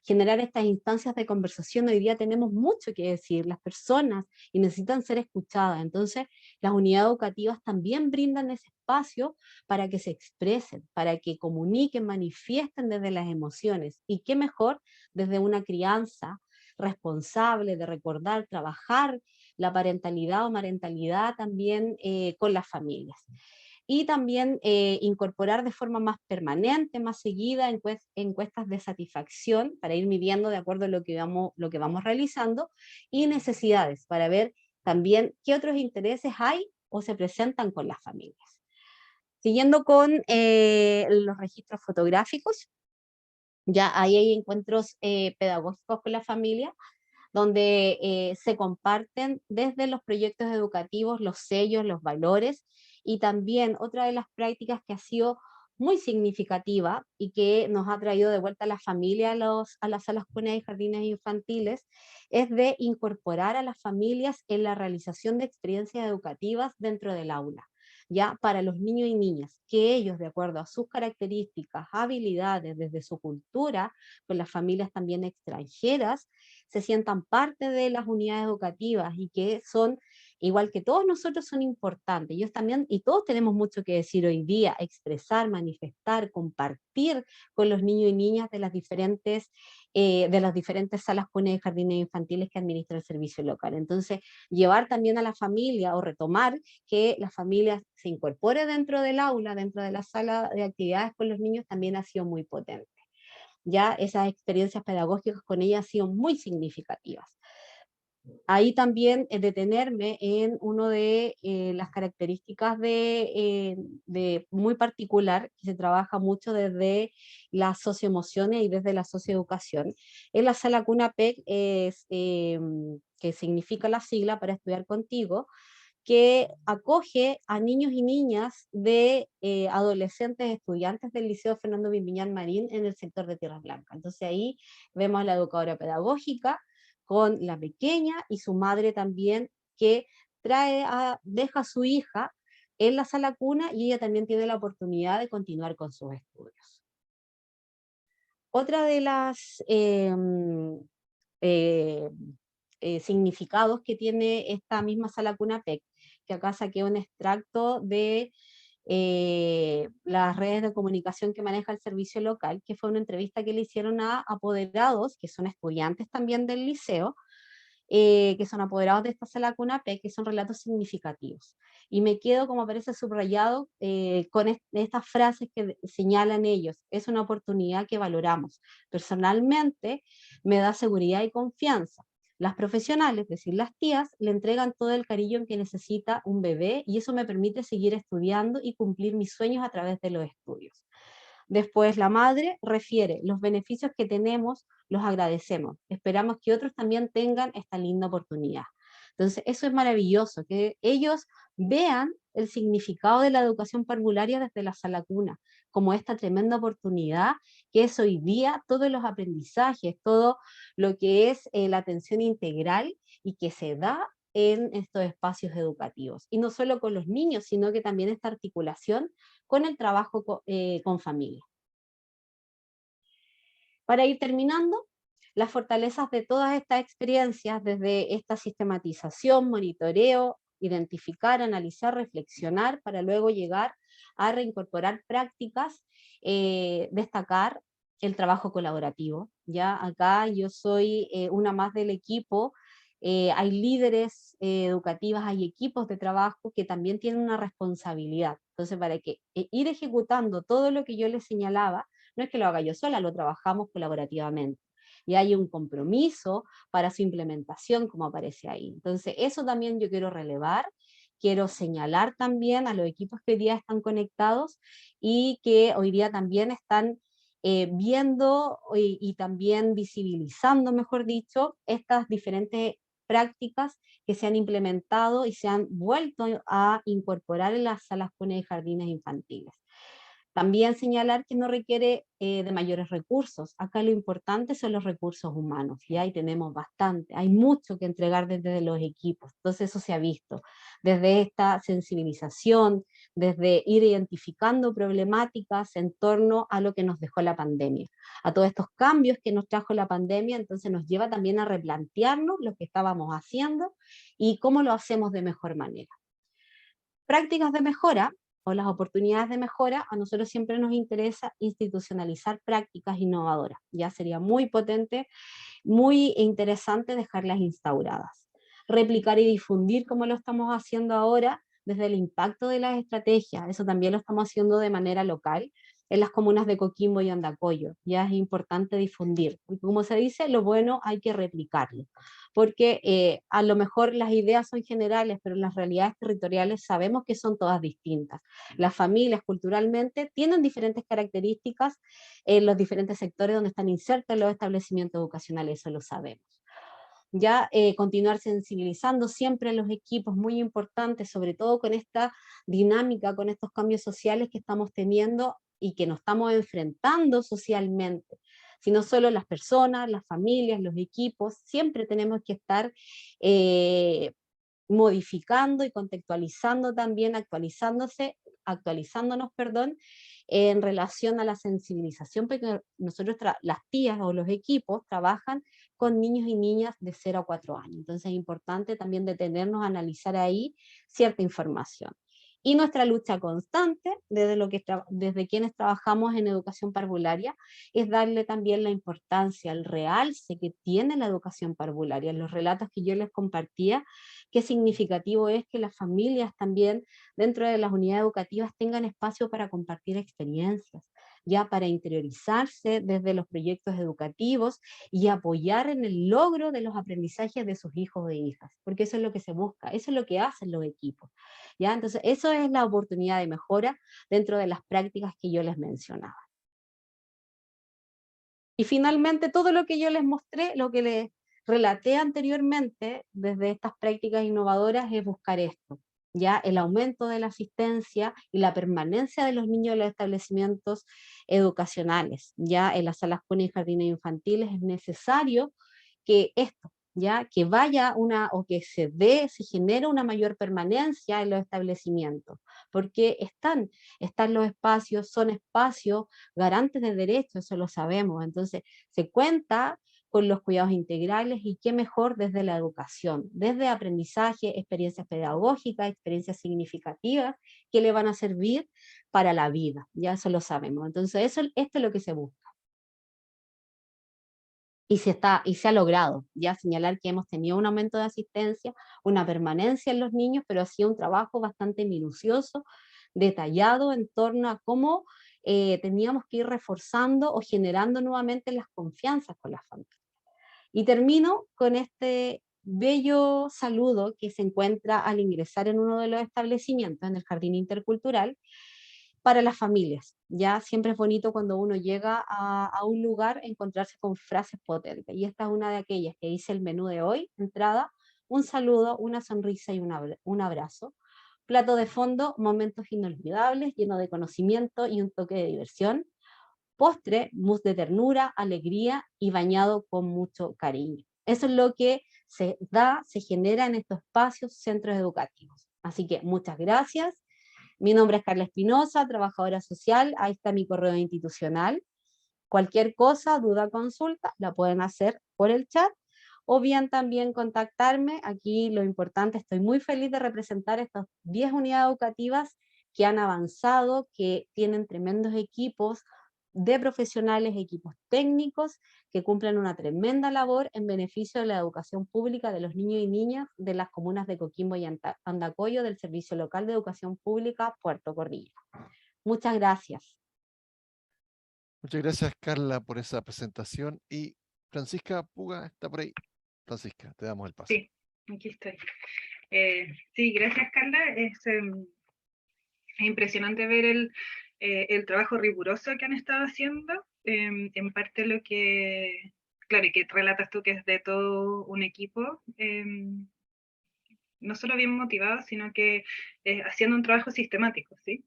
Generar estas instancias de conversación, hoy día tenemos mucho que decir, las personas, y necesitan ser escuchadas. Entonces, las unidades educativas también brindan ese espacio para que se expresen, para que comuniquen, manifiesten desde las emociones. Y qué mejor desde una crianza responsable, de recordar, trabajar la parentalidad o marentalidad también con las familias. Y también incorporar de forma más permanente, más seguida, encuestas de satisfacción para ir midiendo de acuerdo a lo que vamos realizando, y necesidades para ver también qué otros intereses hay o se presentan con las familias. Siguiendo con los registros fotográficos, ya ahí hay encuentros pedagógicos con la familia, donde se comparten desde los proyectos educativos los sellos, los valores, y también otra de las prácticas que ha sido muy significativa y que nos ha traído de vuelta a la familia a las salas comunes y jardines infantiles, es de incorporar a las familias en la realización de experiencias educativas dentro del aula, ya para los niños y niñas, que ellos, de acuerdo a sus características, habilidades, desde su cultura, con las familias también extranjeras, se sientan parte de las unidades educativas y que son, igual que todos nosotros, son importantes. Ellos también, y todos tenemos mucho que decir hoy día, expresar, manifestar, compartir con los niños y niñas de las diferentes salas comunes y jardines infantiles que administra el servicio local. Entonces, llevar también a la familia o retomar que la familia se incorpore dentro del aula, dentro de la sala de actividades con los niños, también ha sido muy potente. Ya esas experiencias pedagógicas con ella han sido muy significativas. Ahí también detenerme en una de las características de muy particular, que se trabaja mucho desde las socioemociones y desde la socioeducación. En la sala CUNAPEC, que significa la sigla para estudiar contigo, que acoge a niños y niñas de adolescentes estudiantes del Liceo Fernando Viñán Marín en el sector de Tierras Blancas. Entonces ahí vemos a la educadora pedagógica con la pequeña y su madre también, que deja a su hija en la sala cuna y ella también tiene la oportunidad de continuar con sus estudios. Otra de las significados que tiene esta misma sala CUNAPEC, que acá saqué un extracto de las redes de comunicación que maneja el servicio local, que fue una entrevista que le hicieron a apoderados, que son estudiantes también del liceo, que son apoderados de esta sala CUNAPEC, que son relatos significativos. Y me quedo, como aparece subrayado, con estas frases que señalan ellos. Es una oportunidad que valoramos. Personalmente, me da seguridad y confianza. Las profesionales, es decir, las tías, le entregan todo el cariño que necesita un bebé, y eso me permite seguir estudiando y cumplir mis sueños a través de los estudios. Después la madre refiere, los beneficios que tenemos los agradecemos, esperamos que otros también tengan esta linda oportunidad. Entonces eso es maravilloso, que ellos vean el significado de la educación parvularia desde la sala cuna, como esta tremenda oportunidad que es hoy día todos los aprendizajes, todo lo que es la atención integral y que se da en estos espacios educativos. Y no solo con los niños, sino que también esta articulación con el trabajo con familia. Para ir terminando, las fortalezas de todas estas experiencias, desde esta sistematización, monitoreo, identificar, analizar, reflexionar, para luego llegar a reincorporar prácticas, destacar el trabajo colaborativo. Ya acá yo soy una más del equipo, hay líderes educativas, hay equipos de trabajo que también tienen una responsabilidad. Entonces, para que ir ejecutando todo lo que yo les señalaba, no es que lo haga yo sola, lo trabajamos colaborativamente. Y hay un compromiso para su implementación, como aparece ahí. Entonces, eso también yo quiero relevar, quiero señalar también a los equipos que hoy día están conectados y que hoy día también están viendo y también visibilizando, mejor dicho, estas diferentes prácticas que se han implementado y se han vuelto a incorporar en las salas comunes y jardines infantiles. También señalar que no requiere de mayores recursos. Acá lo importante son los recursos humanos, y ahí tenemos bastante. Hay mucho que entregar desde los equipos. Entonces eso se ha visto. Desde esta sensibilización, desde ir identificando problemáticas en torno a lo que nos dejó la pandemia. A todos estos cambios que nos trajo la pandemia, entonces nos lleva también a replantearnos lo que estábamos haciendo y cómo lo hacemos de mejor manera. Prácticas de mejora o las oportunidades de mejora, a nosotros siempre nos interesa institucionalizar prácticas innovadoras. Ya sería muy potente, muy interesante dejarlas instauradas. Replicar y difundir como lo estamos haciendo ahora desde el impacto de las estrategias. Eso también lo estamos haciendo de manera local en las comunas de Coquimbo y Andacollo. Ya es importante difundir. Porque como se dice, lo bueno hay que replicarlo. Porque a lo mejor las ideas son generales, pero las realidades territoriales sabemos que son todas distintas. Las familias culturalmente tienen diferentes características en los diferentes sectores donde están insertos los establecimientos educacionales, eso lo sabemos. Ya continuar sensibilizando siempre a los equipos, muy importante, sobre todo con esta dinámica, con estos cambios sociales que estamos teniendo y que nos estamos enfrentando socialmente. Si no solo las personas, las familias, los equipos, siempre tenemos que estar modificando y contextualizando también, actualizándonos, en relación a la sensibilización, porque nosotros, las tías o los equipos trabajan con niños y niñas de 0 a 4 años. Entonces es importante también detenernos a analizar ahí cierta información. Y nuestra lucha constante, desde quienes trabajamos en educación parvularia, es darle también la importancia, el realce que tiene la educación parvularia. En los relatos que yo les compartía, qué significativo es que las familias también dentro de las unidades educativas tengan espacio para compartir experiencias, ya para interiorizarse desde los proyectos educativos y apoyar en el logro de los aprendizajes de sus hijos e hijas, porque eso es lo que se busca, eso es lo que hacen los equipos. ¿Ya? Entonces, eso es la oportunidad de mejora dentro de las prácticas que yo les mencionaba. Y finalmente, todo lo que yo les mostré, lo que les relaté anteriormente, desde estas prácticas innovadoras, es buscar esto, ya el aumento de la asistencia y la permanencia de los niños en los establecimientos educacionales, ya en las salas comunes y jardines infantiles es necesario que esto, ya que vaya o que se genere una mayor permanencia en los establecimientos, porque están los espacios, son espacios garantes de derechos, eso lo sabemos, entonces se cuenta con los cuidados integrales y qué mejor desde la educación, desde aprendizaje, experiencias pedagógicas, experiencias significativas que le van a servir para la vida, ya eso lo sabemos, entonces esto es lo que se busca. Y se ha logrado ya señalar que hemos tenido un aumento de asistencia, una permanencia en los niños, pero ha sido un trabajo bastante minucioso, detallado en torno a cómo teníamos que ir reforzando o generando nuevamente las confianzas con las familias. Y termino con este bello saludo que se encuentra al ingresar en uno de los establecimientos, en el Jardín Intercultural, para las familias. Ya siempre es bonito cuando uno llega a un lugar encontrarse con frases potentes. Y esta es una de aquellas que dice el menú de hoy, entrada, un saludo, una sonrisa y un abrazo. Plato de fondo, momentos inolvidables, lleno de conocimiento y un toque de diversión. Postre, mousse de ternura, alegría y bañado con mucho cariño. Eso es lo que se genera en estos espacios, centros educativos. Así que muchas gracias. Mi nombre es Carla Espinosa, trabajadora social, ahí está mi correo institucional. Cualquier cosa, duda, consulta, la pueden hacer por el chat, o bien también contactarme. Aquí lo importante, estoy muy feliz de representar estas 10 unidades educativas que han avanzado, que tienen tremendos equipos de profesionales, equipos técnicos, que cumplen una tremenda labor en beneficio de la educación pública de los niños y niñas de las comunas de Coquimbo y Andacollo del Servicio Local de Educación Pública Puerto Cornillo. Muchas gracias. Muchas gracias, Carla, por esa presentación. Y Francisca Puga está por ahí. Francisca, te damos el paso. Sí, aquí estoy. Sí, gracias, Carla. Es impresionante ver el trabajo riguroso que han estado haciendo. En parte lo que, claro, y que relatas tú que es de todo un equipo, no solo bien motivado, sino que haciendo un trabajo sistemático, ¿sí?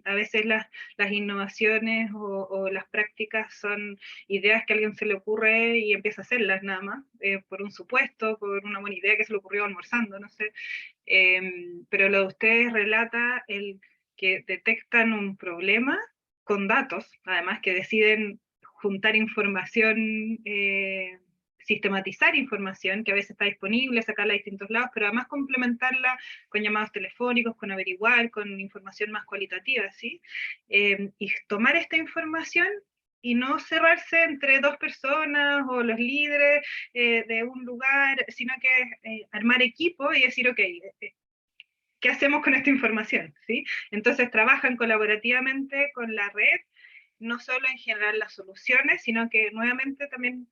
A veces las innovaciones o las prácticas son ideas que a alguien se le ocurre y empieza a hacerlas nada más, por un supuesto, por una buena idea que se le ocurrió almorzando, no sé. Pero lo de ustedes relata el que detectan un problema con datos, además que deciden juntar información, sistematizar información que a veces está disponible, sacarla de distintos lados, pero además complementarla con llamados telefónicos, con averiguar, con información más cualitativa, ¿sí? Y tomar esta información y no cerrarse entre dos personas o los líderes de un lugar, sino que armar equipo y decir, ok, ¿qué hacemos con esta información? ¿Sí? Entonces trabajan colaborativamente con la red, no solo en generar las soluciones, sino que nuevamente también,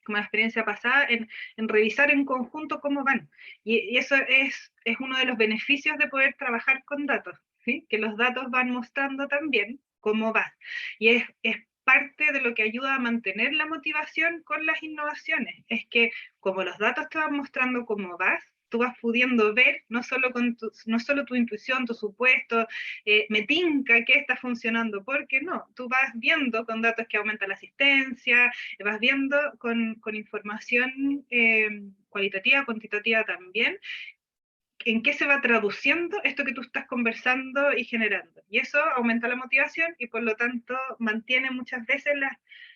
como la experiencia pasada, en revisar en conjunto cómo van. Y eso es uno de los beneficios de poder trabajar con datos, ¿sí? Que los datos van mostrando también cómo va. Y es parte de lo que ayuda a mantener la motivación con las innovaciones. Es que como los datos te van mostrando cómo vas, tú vas pudiendo ver, no solo tu intuición, tu supuesto, me tinca que está funcionando, porque no, tú vas viendo con datos que aumenta la asistencia, vas viendo con información cualitativa, cuantitativa también, en qué se va traduciendo esto que tú estás conversando y generando. Y eso aumenta la motivación y por lo tanto mantiene muchas veces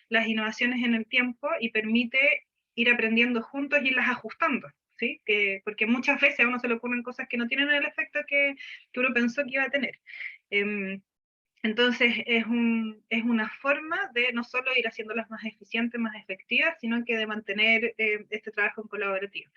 las innovaciones en el tiempo y permite ir aprendiendo juntos y irlas ajustando. ¿Sí? Porque muchas veces a uno se le ocurren cosas que no tienen el efecto que uno pensó que iba a tener. Entonces es una forma de no solo ir haciéndolas más eficientes, más efectivas, sino que de mantener este trabajo en colaborativo.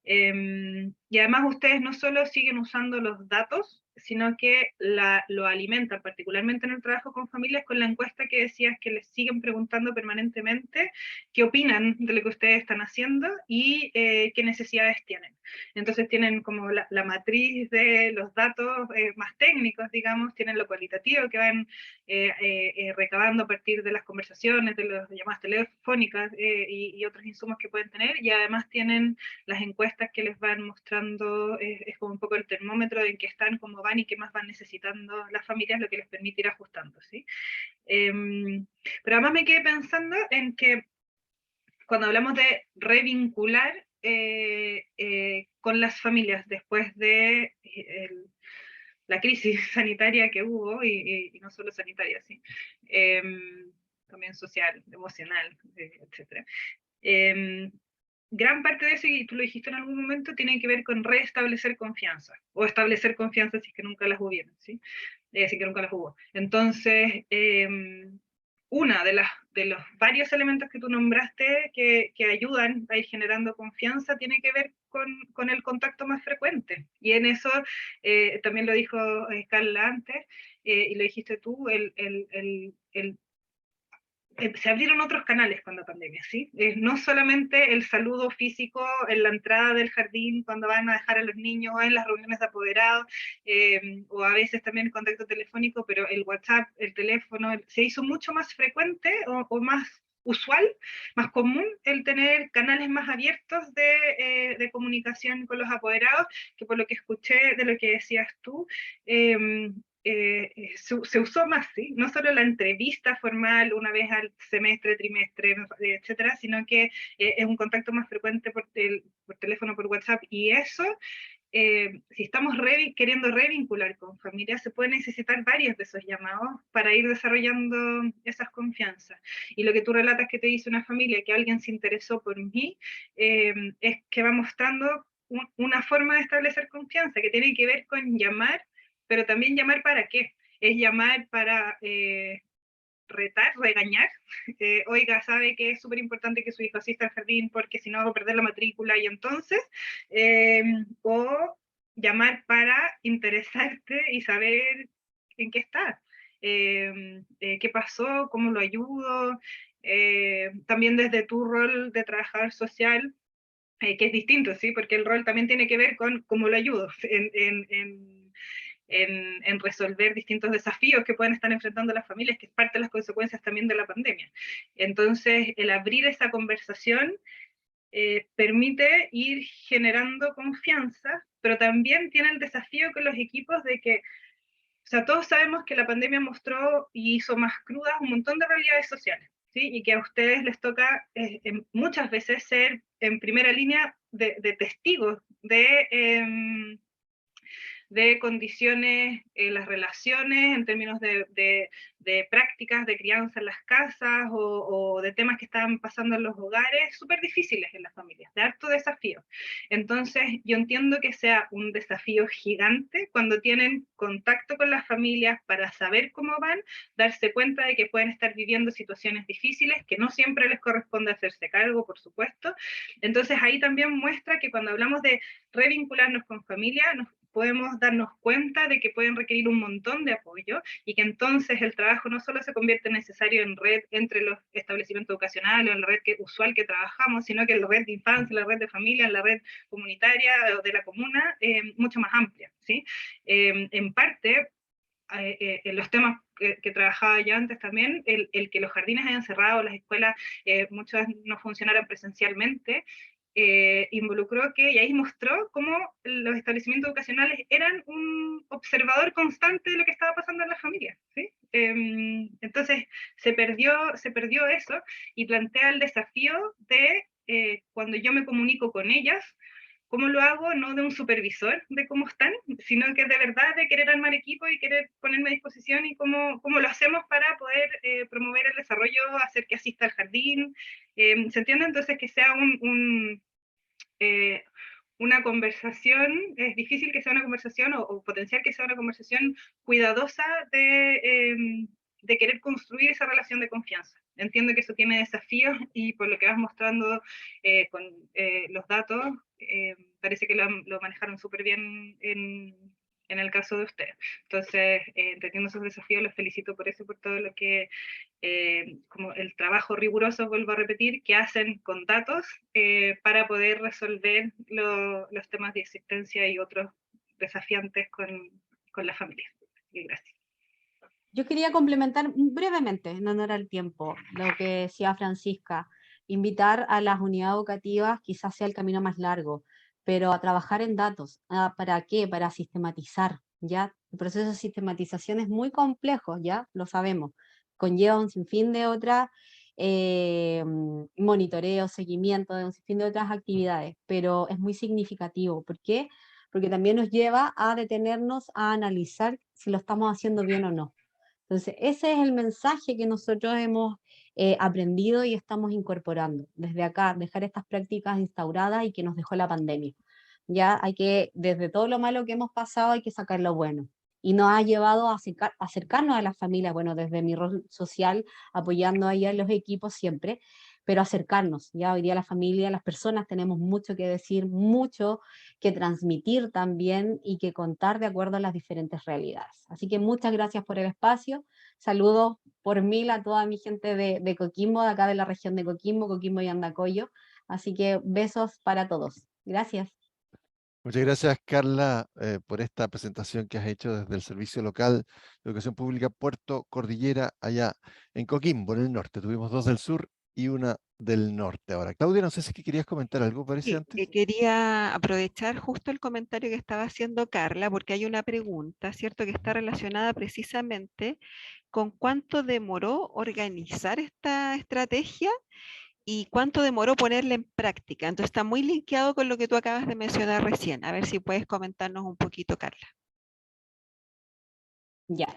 Y además ustedes no solo siguen usando los datos, sino que lo alimentan, particularmente en el trabajo con familias, con la encuesta que decías que les siguen preguntando permanentemente qué opinan de lo que ustedes están haciendo y qué necesidades tienen. Entonces tienen como la matriz de los datos más técnicos, digamos, tienen lo cualitativo que van recabando a partir de las conversaciones, de las llamadas telefónicas y otros insumos que pueden tener, y además tienen las encuestas que les van mostrando, es como un poco el termómetro de en qué están, cómo van y qué más van necesitando las familias, lo que les permite ir ajustando, ¿sí? Pero además me quedé pensando en que cuando hablamos de revincular con las familias después de la crisis sanitaria que hubo, y no solo sanitaria, ¿sí? También social, emocional, etc. Gran parte de eso, y tú lo dijiste en algún momento, tiene que ver con restablecer confianza, o establecer confianza si es que nunca las hubieron, ¿sí? Si que nunca las hubo. Entonces, una de los varios elementos que tú nombraste que ayudan a ir generando confianza tiene que ver con el contacto más frecuente. Y en eso, también lo dijo Carla antes, y lo dijiste tú, se abrieron otros canales con la pandemia, ¿sí? No solamente el saludo físico en la entrada del jardín cuando van a dejar a los niños o en las reuniones de apoderados, o a veces también el contacto telefónico, pero el WhatsApp, el teléfono, se hizo mucho más frecuente o más usual, más común el tener canales más abiertos de comunicación con los apoderados, que por lo que escuché de lo que decías tú, se usó más, ¿sí? No solo la entrevista formal una vez al semestre, trimestre, etcétera, sino que es un contacto más frecuente por teléfono, por WhatsApp, y eso, si estamos queriendo revincular con familias, se puede necesitar varios de esos llamados para ir desarrollando esas confianzas. Y lo que tú relatas que te dice una familia, que alguien se interesó por mí, es que va mostrando una forma de establecer confianza, que tiene que ver con llamar, pero también llamar para qué. Es llamar para retar, regañar. Oiga, sabe que es súper importante que su hijo asista al jardín porque si no va a perder la matrícula, y entonces, o llamar para interesarte y saber en qué está, qué pasó, cómo lo ayudo, también desde tu rol de trabajador social, que es distinto, ¿sí? Porque el rol también tiene que ver con cómo lo ayudo en resolver distintos desafíos que pueden estar enfrentando las familias, que es parte de las consecuencias también de la pandemia. Entonces, el abrir esa conversación permite ir generando confianza, pero también tiene el desafío con los equipos de que, o sea, todos sabemos que la pandemia mostró y hizo más crudas un montón de realidades sociales, ¿sí? Y que a ustedes les toca muchas veces ser en primera línea de testigos de condiciones en las relaciones, en términos de prácticas de crianza en las casas, o de temas que estaban pasando en los hogares, súper difíciles en las familias, de harto desafío. Entonces, yo entiendo que sea un desafío gigante cuando tienen contacto con las familias para saber cómo van, darse cuenta de que pueden estar viviendo situaciones difíciles, que no siempre les corresponde hacerse cargo, por supuesto. Entonces, ahí también muestra que cuando hablamos de revincularnos con familia, podemos darnos cuenta de que pueden requerir un montón de apoyo, y que entonces el trabajo no solo se convierte necesario en red entre los establecimientos educacionales, en la red usual que trabajamos, sino que en la red de infancia, la red de familia, en la red comunitaria de la comuna, mucho más amplia, ¿sí? En parte, en los temas que trabajaba yo antes también, el que los jardines hayan cerrado, las escuelas, muchas no funcionaran presencialmente, involucró que, y ahí mostró cómo los establecimientos educacionales eran un observador constante de lo que estaba pasando en las familias, ¿sí? Entonces se perdió eso, y plantea el desafío de cuando yo me comunico con ellas, ¿cómo lo hago? No de un supervisor de cómo están, sino que de verdad de querer armar equipo y querer ponerme a disposición, y cómo lo hacemos para poder promover el desarrollo, hacer que asista al jardín. ¿Se entiende? Entonces, que sea una conversación, es difícil que sea una conversación, o potenciar que sea una conversación cuidadosa de querer construir esa relación de confianza. Entiendo que eso tiene desafíos, y por lo que vas mostrando con los datos, parece que lo manejaron súper bien en el caso de ustedes. Entonces, entendiendo esos desafíos, los felicito por eso, por todo lo que, como el trabajo riguroso, vuelvo a repetir, que hacen con datos para poder resolver los temas de existencia y otros desafiantes con las familias. Gracias. Yo quería complementar brevemente, en honor al tiempo, lo que decía Francisca. Invitar a las unidades educativas quizás sea el camino más largo, pero a trabajar en datos. ¿Para qué? Para sistematizar, ¿ya? El proceso de sistematización es muy complejo, ¿ya? Lo sabemos. Conlleva un sinfín de otras monitoreo, seguimiento, de un sinfín de otras actividades, pero es muy significativo. ¿Por qué? Porque también nos lleva a detenernos a analizar si lo estamos haciendo bien o no. Entonces, ese es el mensaje que nosotros hemos aprendido y estamos incorporando desde acá, dejar estas prácticas instauradas y que nos dejó la pandemia. Ya hay que, desde todo lo malo que hemos pasado, hay que sacar lo bueno. Y nos ha llevado a acercarnos a las familias, bueno, desde mi rol social, apoyando ahí a los equipos siempre, pero acercarnos. Ya hoy día la familia, las personas tenemos mucho que decir, mucho que transmitir también, y que contar de acuerdo a las diferentes realidades. Así que muchas gracias por el espacio. Saludos por mil a toda mi gente de Coquimbo, de acá de la región de Coquimbo y Andacollo. Así que besos para todos. Gracias. Muchas gracias, Carla, por esta presentación que has hecho desde el Servicio Local de Educación Pública Puerto Cordillera, allá en Coquimbo, en el norte. Tuvimos 2 del sur y una del Norte ahora. Claudia, no sé si querías comentar algo, parece, Sí, antes. quería aprovechar justo el comentario que estaba haciendo Carla, porque hay una pregunta, ¿cierto?, que está relacionada precisamente con cuánto demoró organizar esta estrategia y cuánto demoró ponerla en práctica. Entonces está muy linkeado con lo que tú acabas de mencionar recién. A ver si puedes comentarnos un poquito, Carla. Ya,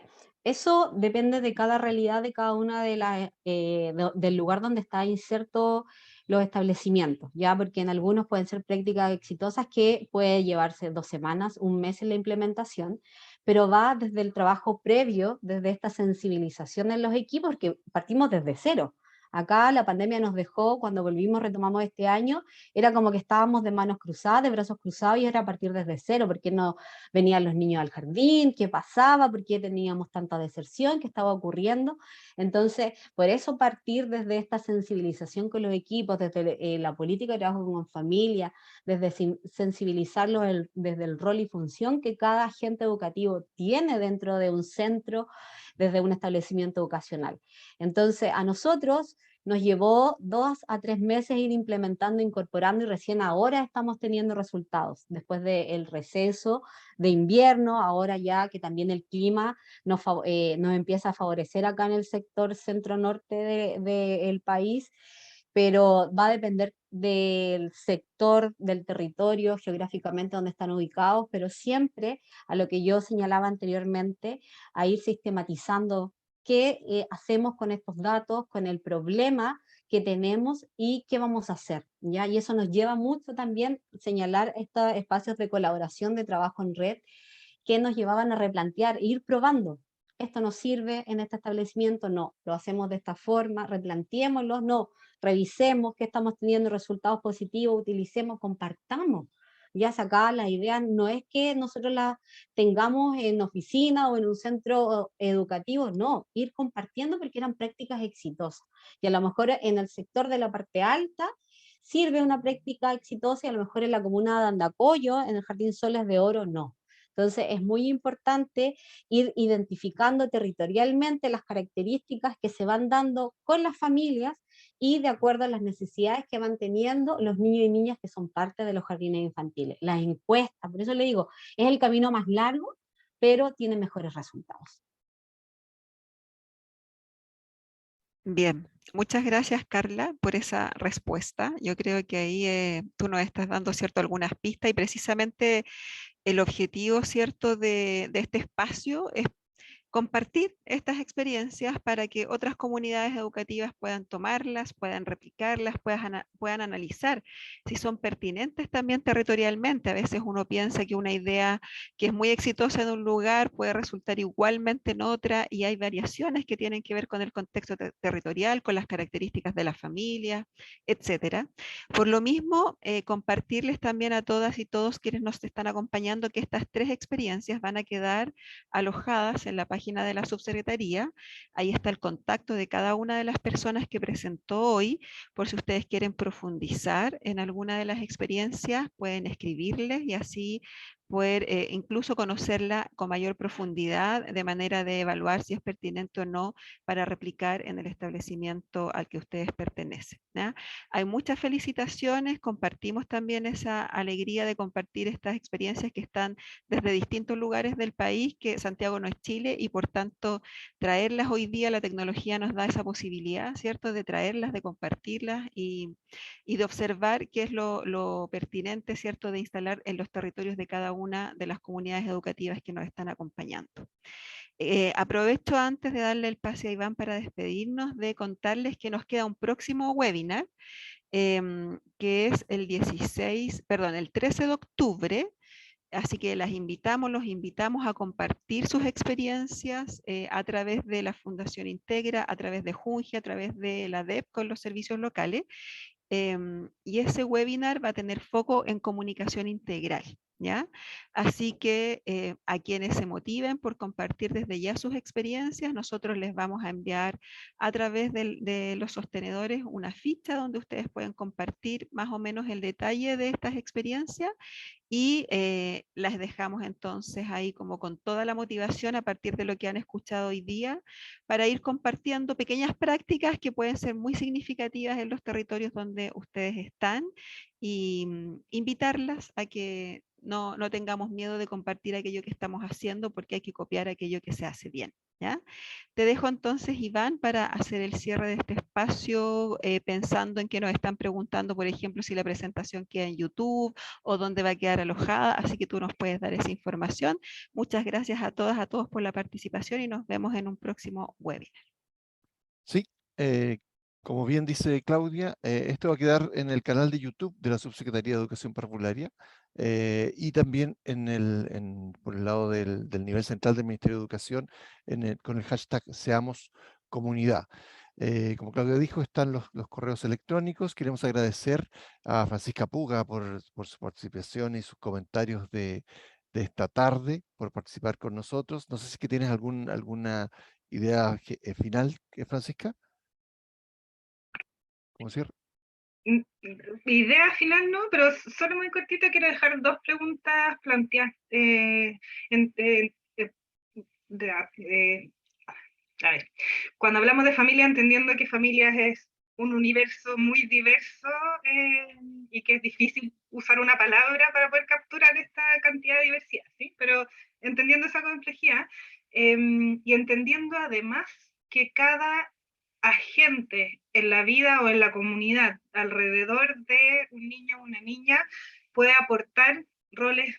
eso depende de cada realidad de cada una de las, del lugar donde está inserto los establecimientos, ya, porque en algunos pueden ser prácticas exitosas que puede llevarse 2 semanas, un mes en la implementación, pero va desde el trabajo previo, desde esta sensibilización en los equipos, que partimos desde cero. Acá la pandemia nos dejó, cuando volvimos, retomamos este año, era como que estábamos de manos cruzadas, de brazos cruzados, y era a partir desde cero, porque no venían los niños al jardín, qué pasaba, por qué teníamos tanta deserción, qué estaba ocurriendo. Entonces, por eso partir desde esta sensibilización con los equipos, desde la política de trabajo con familia, desde sensibilizarlos desde el rol y función que cada agente educativo tiene dentro de un centro, desde un establecimiento educacional. Entonces, a nosotros nos llevó 2 a 3 meses ir implementando, incorporando, y recién ahora estamos teniendo resultados, después del receso de invierno, ahora ya que también el clima nos empieza a favorecer acá en el sector centro-norte del país, pero va a depender del sector, del territorio, geográficamente donde están ubicados, pero siempre, a lo que yo señalaba anteriormente, a ir sistematizando qué hacemos con estos datos, con el problema que tenemos y qué vamos a hacer, ¿ya? Y eso nos lleva mucho también a señalar estos espacios de colaboración, de trabajo en red, que nos llevaban a replantear, e ir probando. Esto nos sirve en este establecimiento, no, lo hacemos de esta forma, replanteémoslo, no, revisemos que estamos teniendo resultados positivos, utilicemos, compartamos. Ya acá la idea no es que nosotros la tengamos en oficina o en un centro educativo, no, ir compartiendo porque eran prácticas exitosas. Y a lo mejor en el sector de la parte alta sirve una práctica exitosa, y a lo mejor en la comuna de Andacollo, en el Jardín Soles de Oro, no. Entonces es muy importante ir identificando territorialmente las características que se van dando con las familias y de acuerdo a las necesidades que van teniendo los niños y niñas que son parte de los jardines infantiles. Las encuestas, por eso le digo, es el camino más largo, pero tiene mejores resultados. Bien, muchas gracias, Carla, por esa respuesta. Yo creo que ahí tú nos estás dando, ¿cierto?, algunas pistas, y precisamente el objetivo, ¿cierto?, de este espacio es compartir estas experiencias para que otras comunidades educativas puedan tomarlas, puedan replicarlas, puedan analizar si son pertinentes también territorialmente. A veces uno piensa que una idea que es muy exitosa en un lugar puede resultar igualmente en otra, y hay variaciones que tienen que ver con el contexto territorial, con las características de la familia, etcétera. Por lo mismo, compartirles también a todas y todos quienes nos están acompañando que estas 3 experiencias van a quedar alojadas en la página de la subsecretaría. Ahí está el contacto de cada una de las personas que presentó hoy. Por si ustedes quieren profundizar en alguna de las experiencias, pueden escribirles y así poder incluso conocerla con mayor profundidad, de manera de evaluar si es pertinente o no para replicar en el establecimiento al que ustedes pertenecen, ¿ya? Hay muchas felicitaciones, compartimos también esa alegría de compartir estas experiencias que están desde distintos lugares del país, que Santiago no es Chile, y por tanto traerlas hoy día, la tecnología nos da esa posibilidad, ¿cierto?, de traerlas, de compartirlas y de observar qué es lo pertinente, ¿cierto?, de instalar en los territorios de cada una de las comunidades educativas que nos están acompañando. Aprovecho antes de darle el pase a Iván para despedirnos, de contarles que nos queda un próximo webinar, que es el 13 de octubre, así que los invitamos a compartir sus experiencias a través de la Fundación Integra, a través de Junge, a través de la DEP con los servicios locales, y ese webinar va a tener foco en comunicación integral, ¿ya? Así que a quienes se motiven por compartir desde ya sus experiencias, nosotros les vamos a enviar a través de los sostenedores una ficha donde ustedes pueden compartir más o menos el detalle de estas experiencias y las dejamos entonces ahí como con toda la motivación a partir de lo que han escuchado hoy día para ir compartiendo pequeñas prácticas que pueden ser muy significativas en los territorios donde ustedes están y invitarlas a que no tengamos miedo de compartir aquello que estamos haciendo porque hay que copiar aquello que se hace bien, ¿ya? Te dejo entonces, Iván, para hacer el cierre de este espacio, pensando en que nos están preguntando, por ejemplo, si la presentación queda en YouTube o dónde va a quedar alojada, así que tú nos puedes dar esa información. Muchas gracias a todas, a todos por la participación y nos vemos en un próximo webinar. Sí, como bien dice Claudia, esto va a quedar en el canal de YouTube de la Subsecretaría de Educación Parvularia y también por el lado del nivel central del Ministerio de Educación con el hashtag Seamos Comunidad. Como Claudia dijo, están los correos electrónicos. Queremos agradecer a Francisca Puga por su participación y sus comentarios de esta tarde, por participar con nosotros. No sé si que tienes alguna idea final, Francisca. ¿Cómo cierre? Idea final no, pero solo muy cortito quiero dejar dos preguntas planteadas. A ver, cuando hablamos de familia, entendiendo que familias es un universo muy diverso y que es difícil usar una palabra para poder capturar esta cantidad de diversidad, ¿sí? Pero entendiendo esa complejidad y entendiendo además que cada agente en la vida o en la comunidad alrededor de un niño o una niña puede aportar roles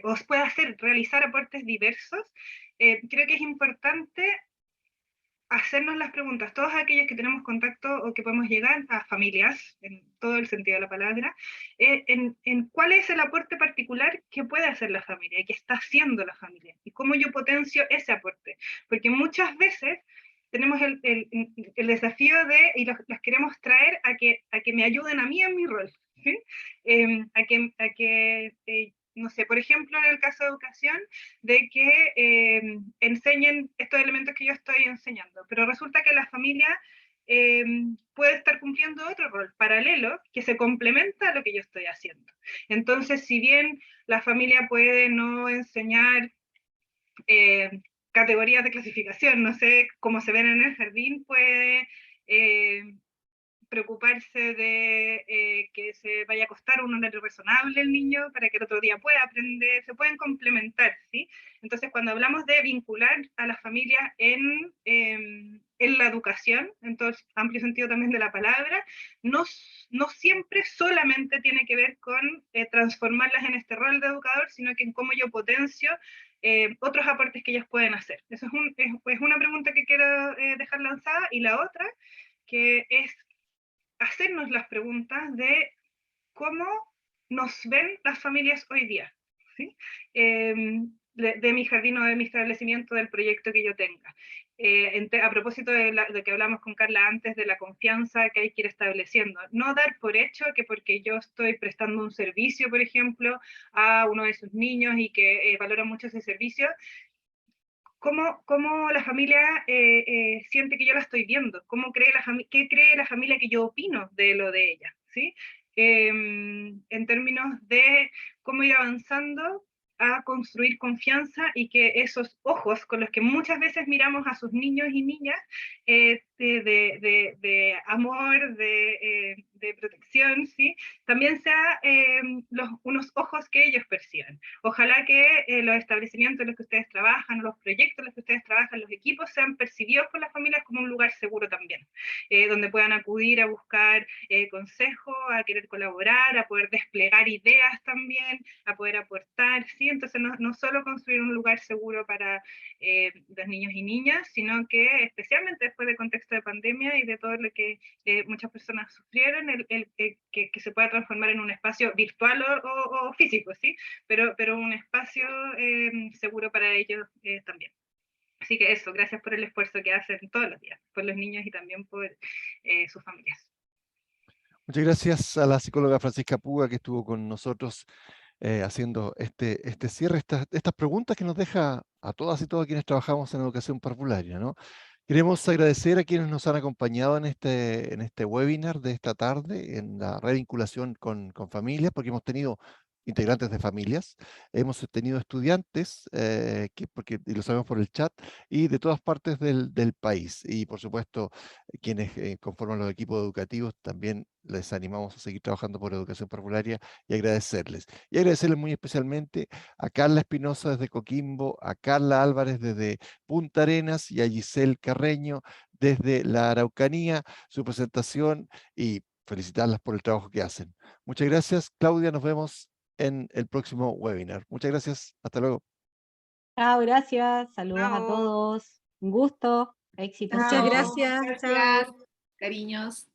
os puede realizar aportes diversos, creo que es importante hacernos las preguntas, todos aquellos que tenemos contacto o que podemos llegar a familias, en todo el sentido de la palabra, en cuál es el aporte particular que puede hacer la familia y que está haciendo la familia, y cómo yo potencio ese aporte, porque muchas veces tenemos el desafío de, y los queremos traer a que me ayuden a mí en mi rol, ¿sí? A que no sé, por ejemplo, en el caso de educación, de que enseñen estos elementos que yo estoy enseñando, pero resulta que la familia puede estar cumpliendo otro rol paralelo que se complementa a lo que yo estoy haciendo. Entonces, si bien la familia puede no enseñar categorías de clasificación, no sé cómo se ven en el jardín, puede preocuparse de que se vaya a acostar un horario razonable el niño para que el otro día pueda aprender, se pueden complementar, ¿sí? Entonces, cuando hablamos de vincular a las familias en la educación, en todo el amplio sentido también de la palabra, no siempre solamente tiene que ver con transformarlas en este rol de educador, sino que en cómo yo potencio otros aportes que ellos pueden hacer. Eso es una pregunta que quiero dejar lanzada, y la otra, que es hacernos las preguntas de cómo nos ven las familias hoy día, ¿sí? De mi jardín o de mi establecimiento, del proyecto que yo tenga. A propósito de que hablamos con Carla antes, de la confianza que hay que ir estableciendo. No dar por hecho que porque yo estoy prestando un servicio, por ejemplo, a uno de sus niños y que valora mucho ese servicio, ¿Cómo la familia siente que yo la estoy viendo? ¿Qué cree la familia que yo opino de lo de ella? ¿Sí? En términos de cómo ir avanzando a construir confianza, y que esos ojos con los que muchas veces miramos a sus niños y niñas de amor, de protección, ¿sí? También sea unos ojos que ellos perciban. Ojalá que los establecimientos en los que ustedes trabajan, los proyectos en los que ustedes trabajan, los equipos, sean percibidos por las familias como un lugar seguro también, donde puedan acudir a buscar consejo, a querer colaborar, a poder desplegar ideas también, a poder aportar, ¿sí? Entonces no solo construir un lugar seguro para los niños y niñas, sino que especialmente después del contexto de pandemia y de todo lo que muchas personas sufrieron, que se pueda transformar en un espacio virtual o físico, ¿sí? Pero un espacio seguro para ellos también. Así que eso, gracias por el esfuerzo que hacen todos los días, por los niños y también por sus familias. Muchas gracias a la psicóloga Francisca Puga, que estuvo con nosotros haciendo este cierre, estas preguntas que nos deja a todas y todos quienes trabajamos en educación parvularia, ¿no? Queremos agradecer a quienes nos han acompañado en este webinar de esta tarde, en la revinculación con familias, porque hemos tenido integrantes de familias, hemos tenido estudiantes, y lo sabemos por el chat, y de todas partes del país. Y por supuesto, quienes conforman los equipos educativos, también les animamos a seguir trabajando por educación parvularia y agradecerles. Y agradecerles muy especialmente a Carla Espinosa desde Coquimbo, a Carla Álvarez desde Punta Arenas y a Giselle Carreño desde la Araucanía, su presentación y felicitarlas por el trabajo que hacen. Muchas gracias, Claudia, nos vemos en el próximo webinar. Muchas gracias, hasta luego. Chao, gracias, saludos a Chao. todos, un gusto, éxitos. Muchas siempre. gracias. Chao. Gracias, cariños.